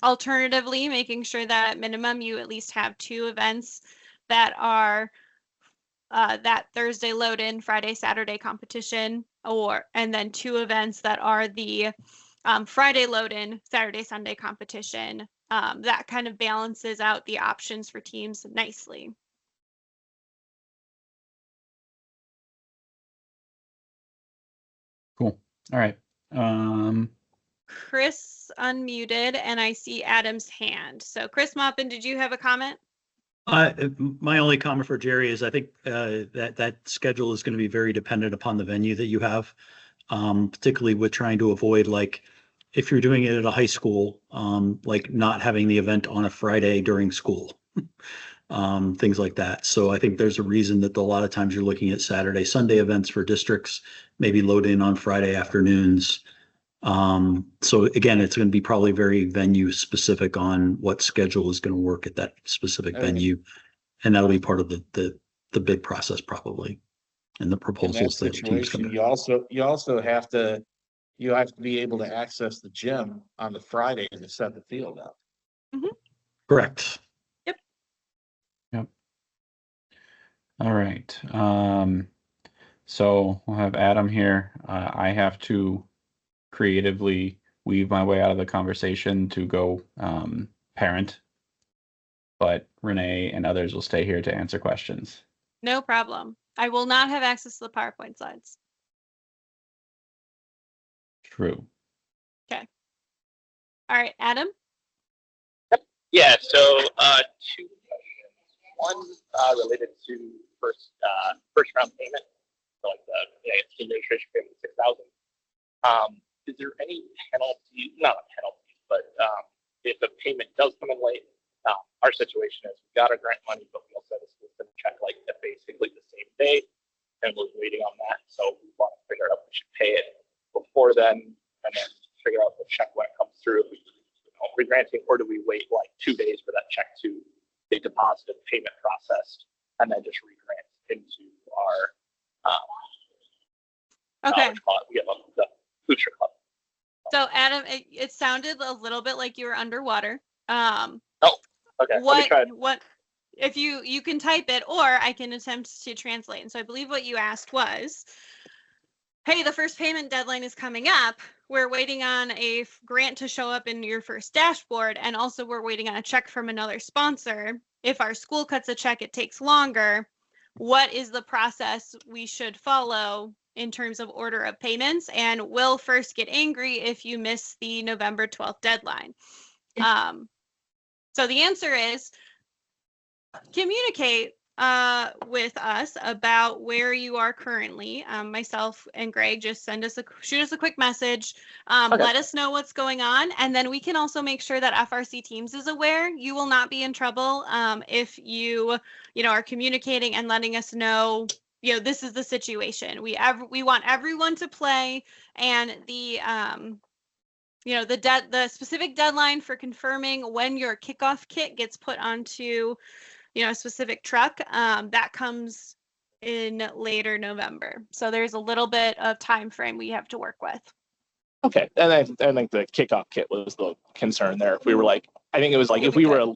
Alternatively, making sure that at minimum you at least have 2 events that are that Thursday load in, Friday, Saturday competition, and then 2 events that are the Friday load in, Saturday, Sunday competition. That kind of balances out the options for teams nicely. Cool. All right. Chris unmuted and I see Adam's hand. So Chris Moppin, did you have a comment? My only comment for Jerry is I think that schedule is going to be very dependent upon the venue that you have, particularly with trying to avoid, like, if you're doing it at a high school, like not having the event on a Friday during school, things like that. So I think there's a reason that a lot of times you're looking at Saturday, Sunday events for districts, maybe load in on Friday afternoons. So again, it's going to be probably very venue specific on what schedule is going to work at that specific venue. And that'll be part of the bid process probably. And the proposals that teams come in. You also have to be able to access the gym on the Friday to set the field up. Correct. Yep. All right. So we'll have Adam here. I have to creatively weave my way out of the conversation to go parent, but Renee and others will stay here to answer questions. No problem. I will not have access to the PowerPoint slides. True. Okay. All right, Adam? Yeah, so 2 questions. One related to first round payment, so like the team registration payment, 6,000. Is there any penalty? Not a penalty, but if the payment does come in late, our situation is we got our grant money, but we also have a system check like basically the same day, and we're waiting on that. So we want to figure out if we should pay it before then, and then figure out the check when it comes through. If we re-granting, or do we wait like 2 days for that check to be deposited, payment processed, and then just re-grant into our Okay. we get the booster club. So Adam, it sounded a little bit like you were underwater. Okay. What if you can type it, or I can attempt to translate. And so I believe what you asked was, hey, the first payment deadline is coming up. We're waiting on a grant to show up in your first dashboard, and also we're waiting on a check from another sponsor. If our school cuts a check, it takes longer. What is the process we should follow in terms of order of payments? And we'll first get angry if you miss the November 12th deadline. So the answer is communicate with us about where you are currently. Myself and Greg, just shoot us a quick message. Let us know what's going on, and then we can also make sure that FRC Teams is aware. You will not be in trouble if you are communicating and letting us know. This is the situation. We want everyone to play, and the specific deadline for confirming when your kickoff kit gets put onto a specific truck, that comes in later November. So there's a little bit of time frame we have to work with. Okay, and I think the kickoff kit was the concern there. If we were like, I think it was like, if we were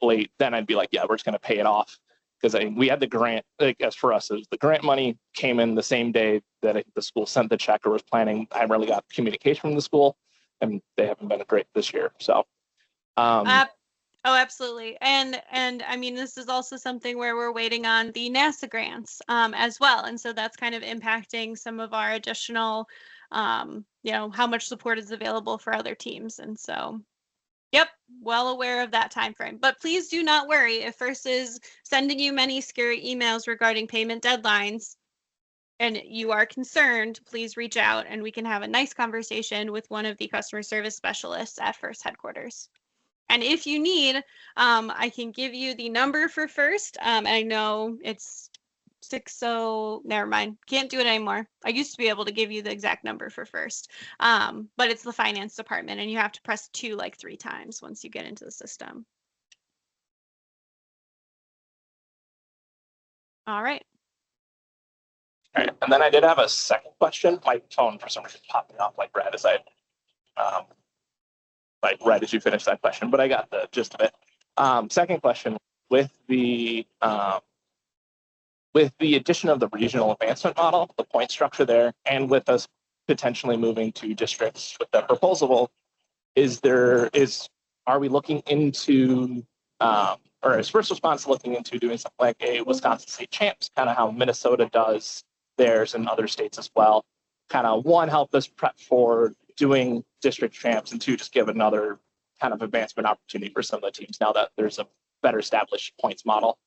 late, then I'd be like, yeah, we're just going to pay it off. Because we had the grant, I guess for us, the grant money came in the same day that the school sent the check or was planning. I really got communication from the school, and they haven't been great this year. So, oh, absolutely. And I mean, this is also something where we're waiting on the NASA grants as well. And so that's kind of impacting some of our additional, how much support is available for other teams. And so, yep, well aware of that time frame. But please do not worry if FRC is sending you many scary emails regarding payment deadlines and you are concerned, please reach out and we can have a nice conversation with one of the customer service specialists at FRC headquarters. And if you need, I can give you the number for FRC. I know it's 60, never mind, can't do it anymore. I used to be able to give you the exact number for FRC, but it's the finance department and you have to press 2 like 3 times once you get into the system. All right. All right, and then I did have a second question. My phone for some reason popped off like red as right as you finished that question, but I got the gist of it. Second question, with the addition of the regional advancement model, the point structure there, and with us potentially moving to districts with the proposal, are we looking into, or is First Response looking into doing something like a Wisconsin State Champs, kind of how Minnesota does theirs and other states as well? Kind of one, help us prep for doing district champs, and 2, just give another kind of advancement opportunity for some of the teams now that there's a better established points model.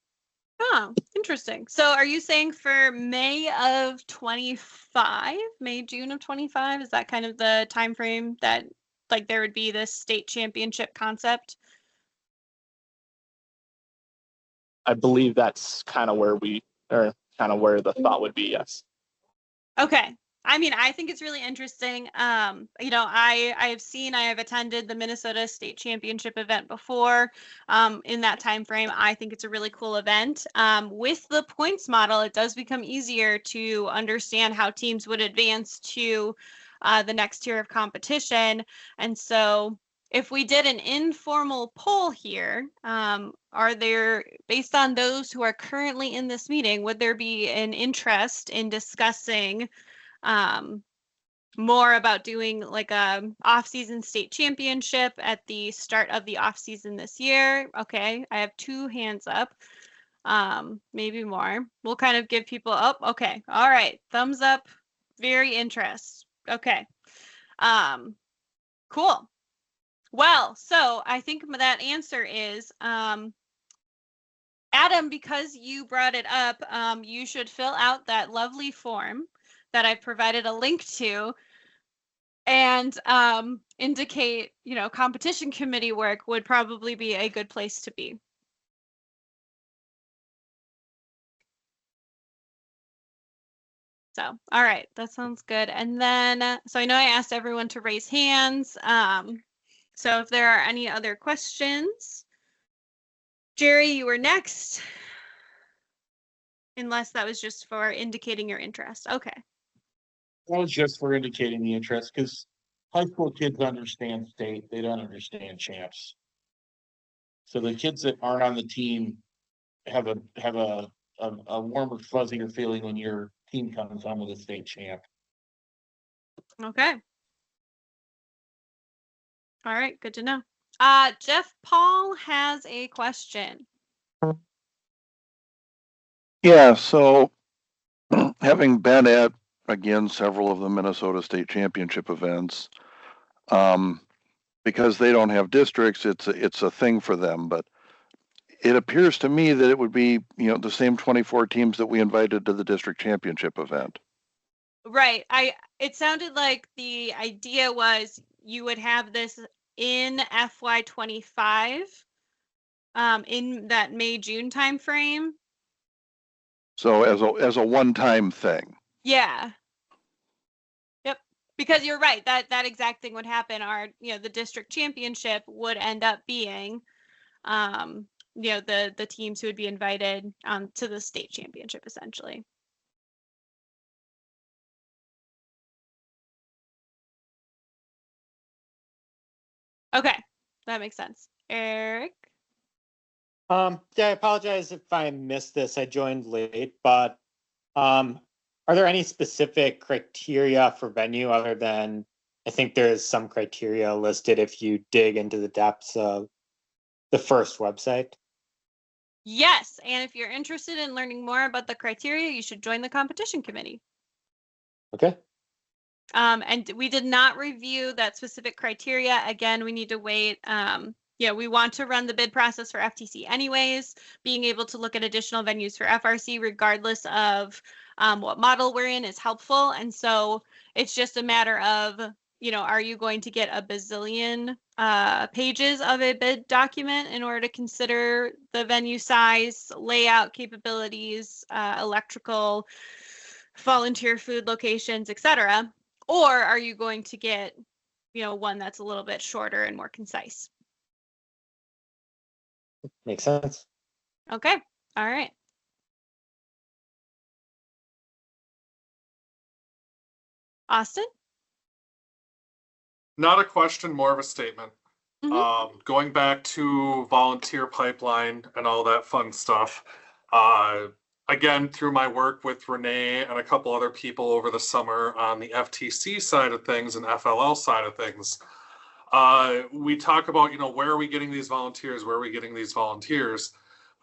Oh, interesting. So are you saying for May of 25, June of 25? Is that kind of the time frame that like there would be this state championship concept? I believe that's kind of where the thought would be, yes. Okay. I mean, I think it's really interesting. I have attended the Minnesota State Championship event before. In that time frame, I think it's a really cool event. With the points model, it does become easier to understand how teams would advance to the next tier of competition. And so, if we did an informal poll here, are there, based on those who are currently in this meeting, would there be an interest in discussing more about doing like a off-season state championship at the start of the off-season this year? Okay, I have 2 hands up, maybe more. We'll kind of give people up. Okay, all right, thumbs up, very interest. Okay, cool. Well, so I think that answer is Adam, because you brought it up, you should fill out that lovely form that I've provided a link to and indicate, competition committee work would probably be a good place to be. So, all right, that sounds good. And then, so I know I asked everyone to raise hands. So if there are any other questions, Jerry, you were next. Unless that was just for indicating your interest. Okay. That was just for indicating the interest, because high school kids understand state, they don't understand champs. So the kids that aren't on the team have a warmer, fuzzier feeling when your team comes home with a state champ. Okay. All right, good to know. Jeff Paul has a question. Yeah, so having been at, again, several of the Minnesota State Championship events, because they don't have districts, it's a thing for them, but it appears to me that it would be, the same 24 teams that we invited to the district championship event. Right. It sounded like the idea was you would have this in FY25, in that May-June timeframe. So as a one-time thing. Yeah. Yep. Because you're right, that exact thing would happen. The district championship would end up being, the teams who would be invited to the state championship essentially. Okay, that makes sense. Eric? Yeah, I apologize if I missed this. I joined late, but are there any specific criteria for venue other than, I think there's some criteria listed if you dig into the depths of the FIRST website? Yes, and if you're interested in learning more about the criteria, you should join the competition committee. Okay. And we did not review that specific criteria. Again, we need to wait. We want to run the bid process for FTC anyways. Being able to look at additional venues for FRC, regardless of what model we're in, is helpful. And so it's just a matter of, are you going to get a bazillion pages of a bid document in order to consider the venue size, layout capabilities, electrical, volunteer food locations, etc.? Or are you going to get, one that's a little bit shorter and more concise? Makes sense. Okay. All right. Austin? Not a question, more of a statement. Going back to volunteer pipeline and all that fun stuff. Again, through my work with Renee and a couple other people over the summer on the FTC side of things and FLL side of things, we talk about, where are we getting these volunteers? Where are we getting these volunteers?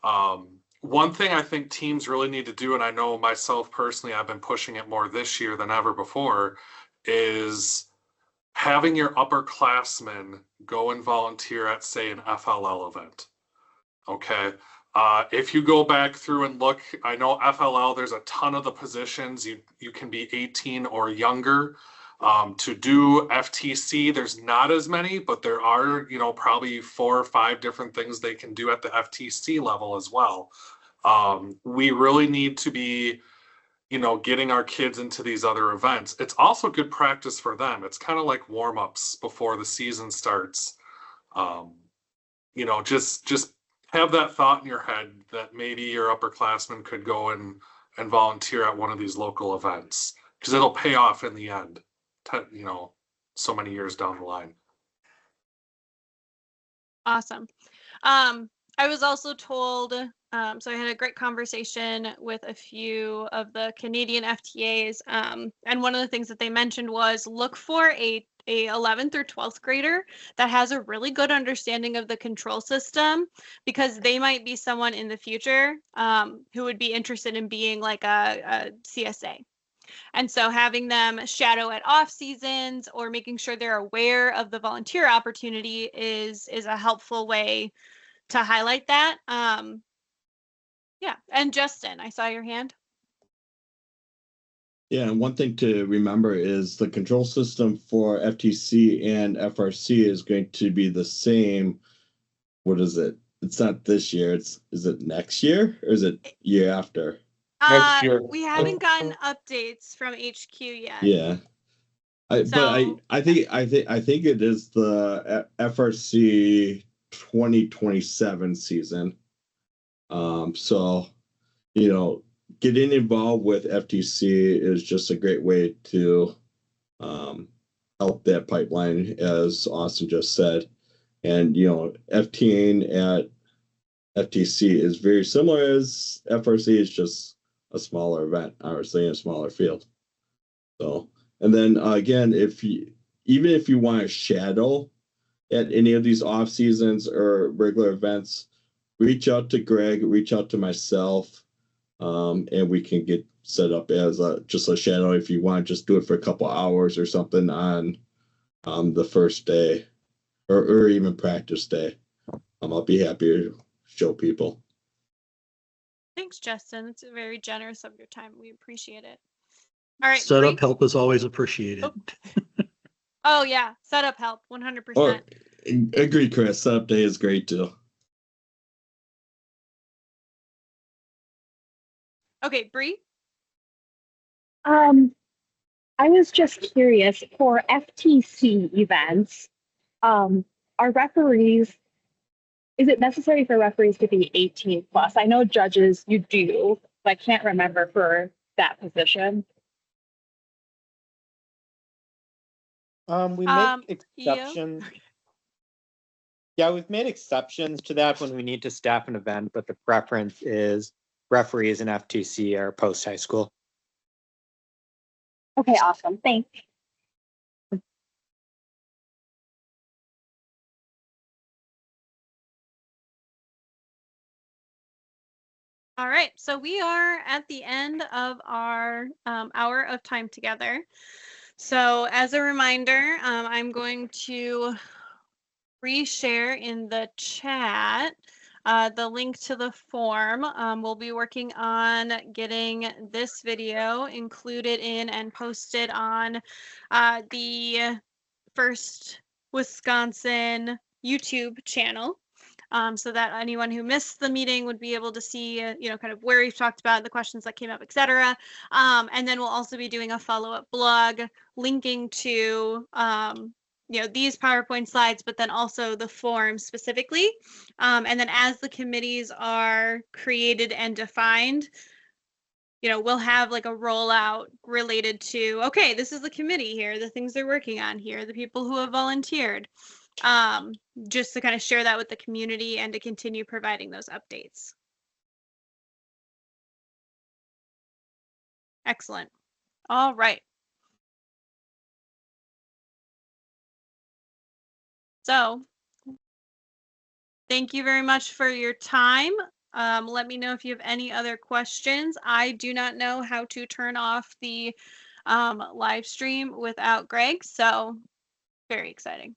One thing I think teams really need to do, and I know myself personally, I've been pushing it more this year than ever before, is having your upperclassmen go and volunteer at, say, an FLL event. Okay. If you go back through and look, I know FLL, there's a ton of the positions. You can be 18 or younger. To do FTC, there's not as many, but there are, probably 4 or 5 different things they can do at the FTC level as well. We really need to be, getting our kids into these other events. It's also good practice for them. It's kind of like warm-ups before the season starts. Just have that thought in your head that maybe your upperclassmen could go and volunteer at one of these local events, because it'll pay off in the end, so many years down the line. Awesome. I was also told, so I had a great conversation with a few of the Canadian FTAs, and one of the things that they mentioned was look for a 11th or 12th grader that has a really good understanding of the control system, because they might be someone in the future who would be interested in being like a CSA. And so having them shadow at off seasons or making sure they're aware of the volunteer opportunity is a helpful way to highlight that. Yeah, and Justin, I saw your hand. Yeah, and one thing to remember is the control system for FTC and FRC is going to be the same. What is it? It's not this year. Is it next year or is it year after? Next year. We haven't gotten updates from HQ yet. Yeah. I think it is the FRC 2027 season. So, getting involved with FTC is just a great way to help that pipeline, as Austin just said. And, FTing at FTC is very similar as FRC. It's just a smaller event, obviously, in a smaller field. So, and then again, even if you want to shadow at any of these off seasons or regular events, reach out to Greg, reach out to myself, and we can get set up as just a shadow if you want to just do it for a couple hours or something on the first day or even practice day. I'll be happy to show people. Thanks, Justin. It's very generous of your time. We appreciate it. All right. Setup help is always appreciated. Oh yeah, setup help, 100%. Or, agreed, Chris. Setup day is great too. Okay, Bree. I was just curious for FTC events, are referees, is it necessary for referees to be 18 plus? I know judges you do, but I can't remember for that position. We make exceptions. Yeah, we've made exceptions to that when we need to staff an event, but the preference is referees and FTC are post high school. Okay, awesome. Thanks. All right, so we are at the end of our hour of time together. So as a reminder, I'm going to reshare in the chat the link to the form. We'll be working on getting this video included in and posted on the First Wisconsin YouTube channel. So that anyone who missed the meeting would be able to see, kind of where we've talked about the questions that came up, etc. And then we'll also be doing a follow-up blog linking to, these PowerPoint slides, but then also the form specifically. And then as the committees are created and defined, we'll have like a rollout related to, okay, this is the committee here, the things they're working on here, the people who have volunteered. Just to kind of share that with the community and to continue providing those updates. Excellent. All right. So thank you very much for your time. Let me know if you have any other questions. I do not know how to turn off the live stream without Greg, so very exciting.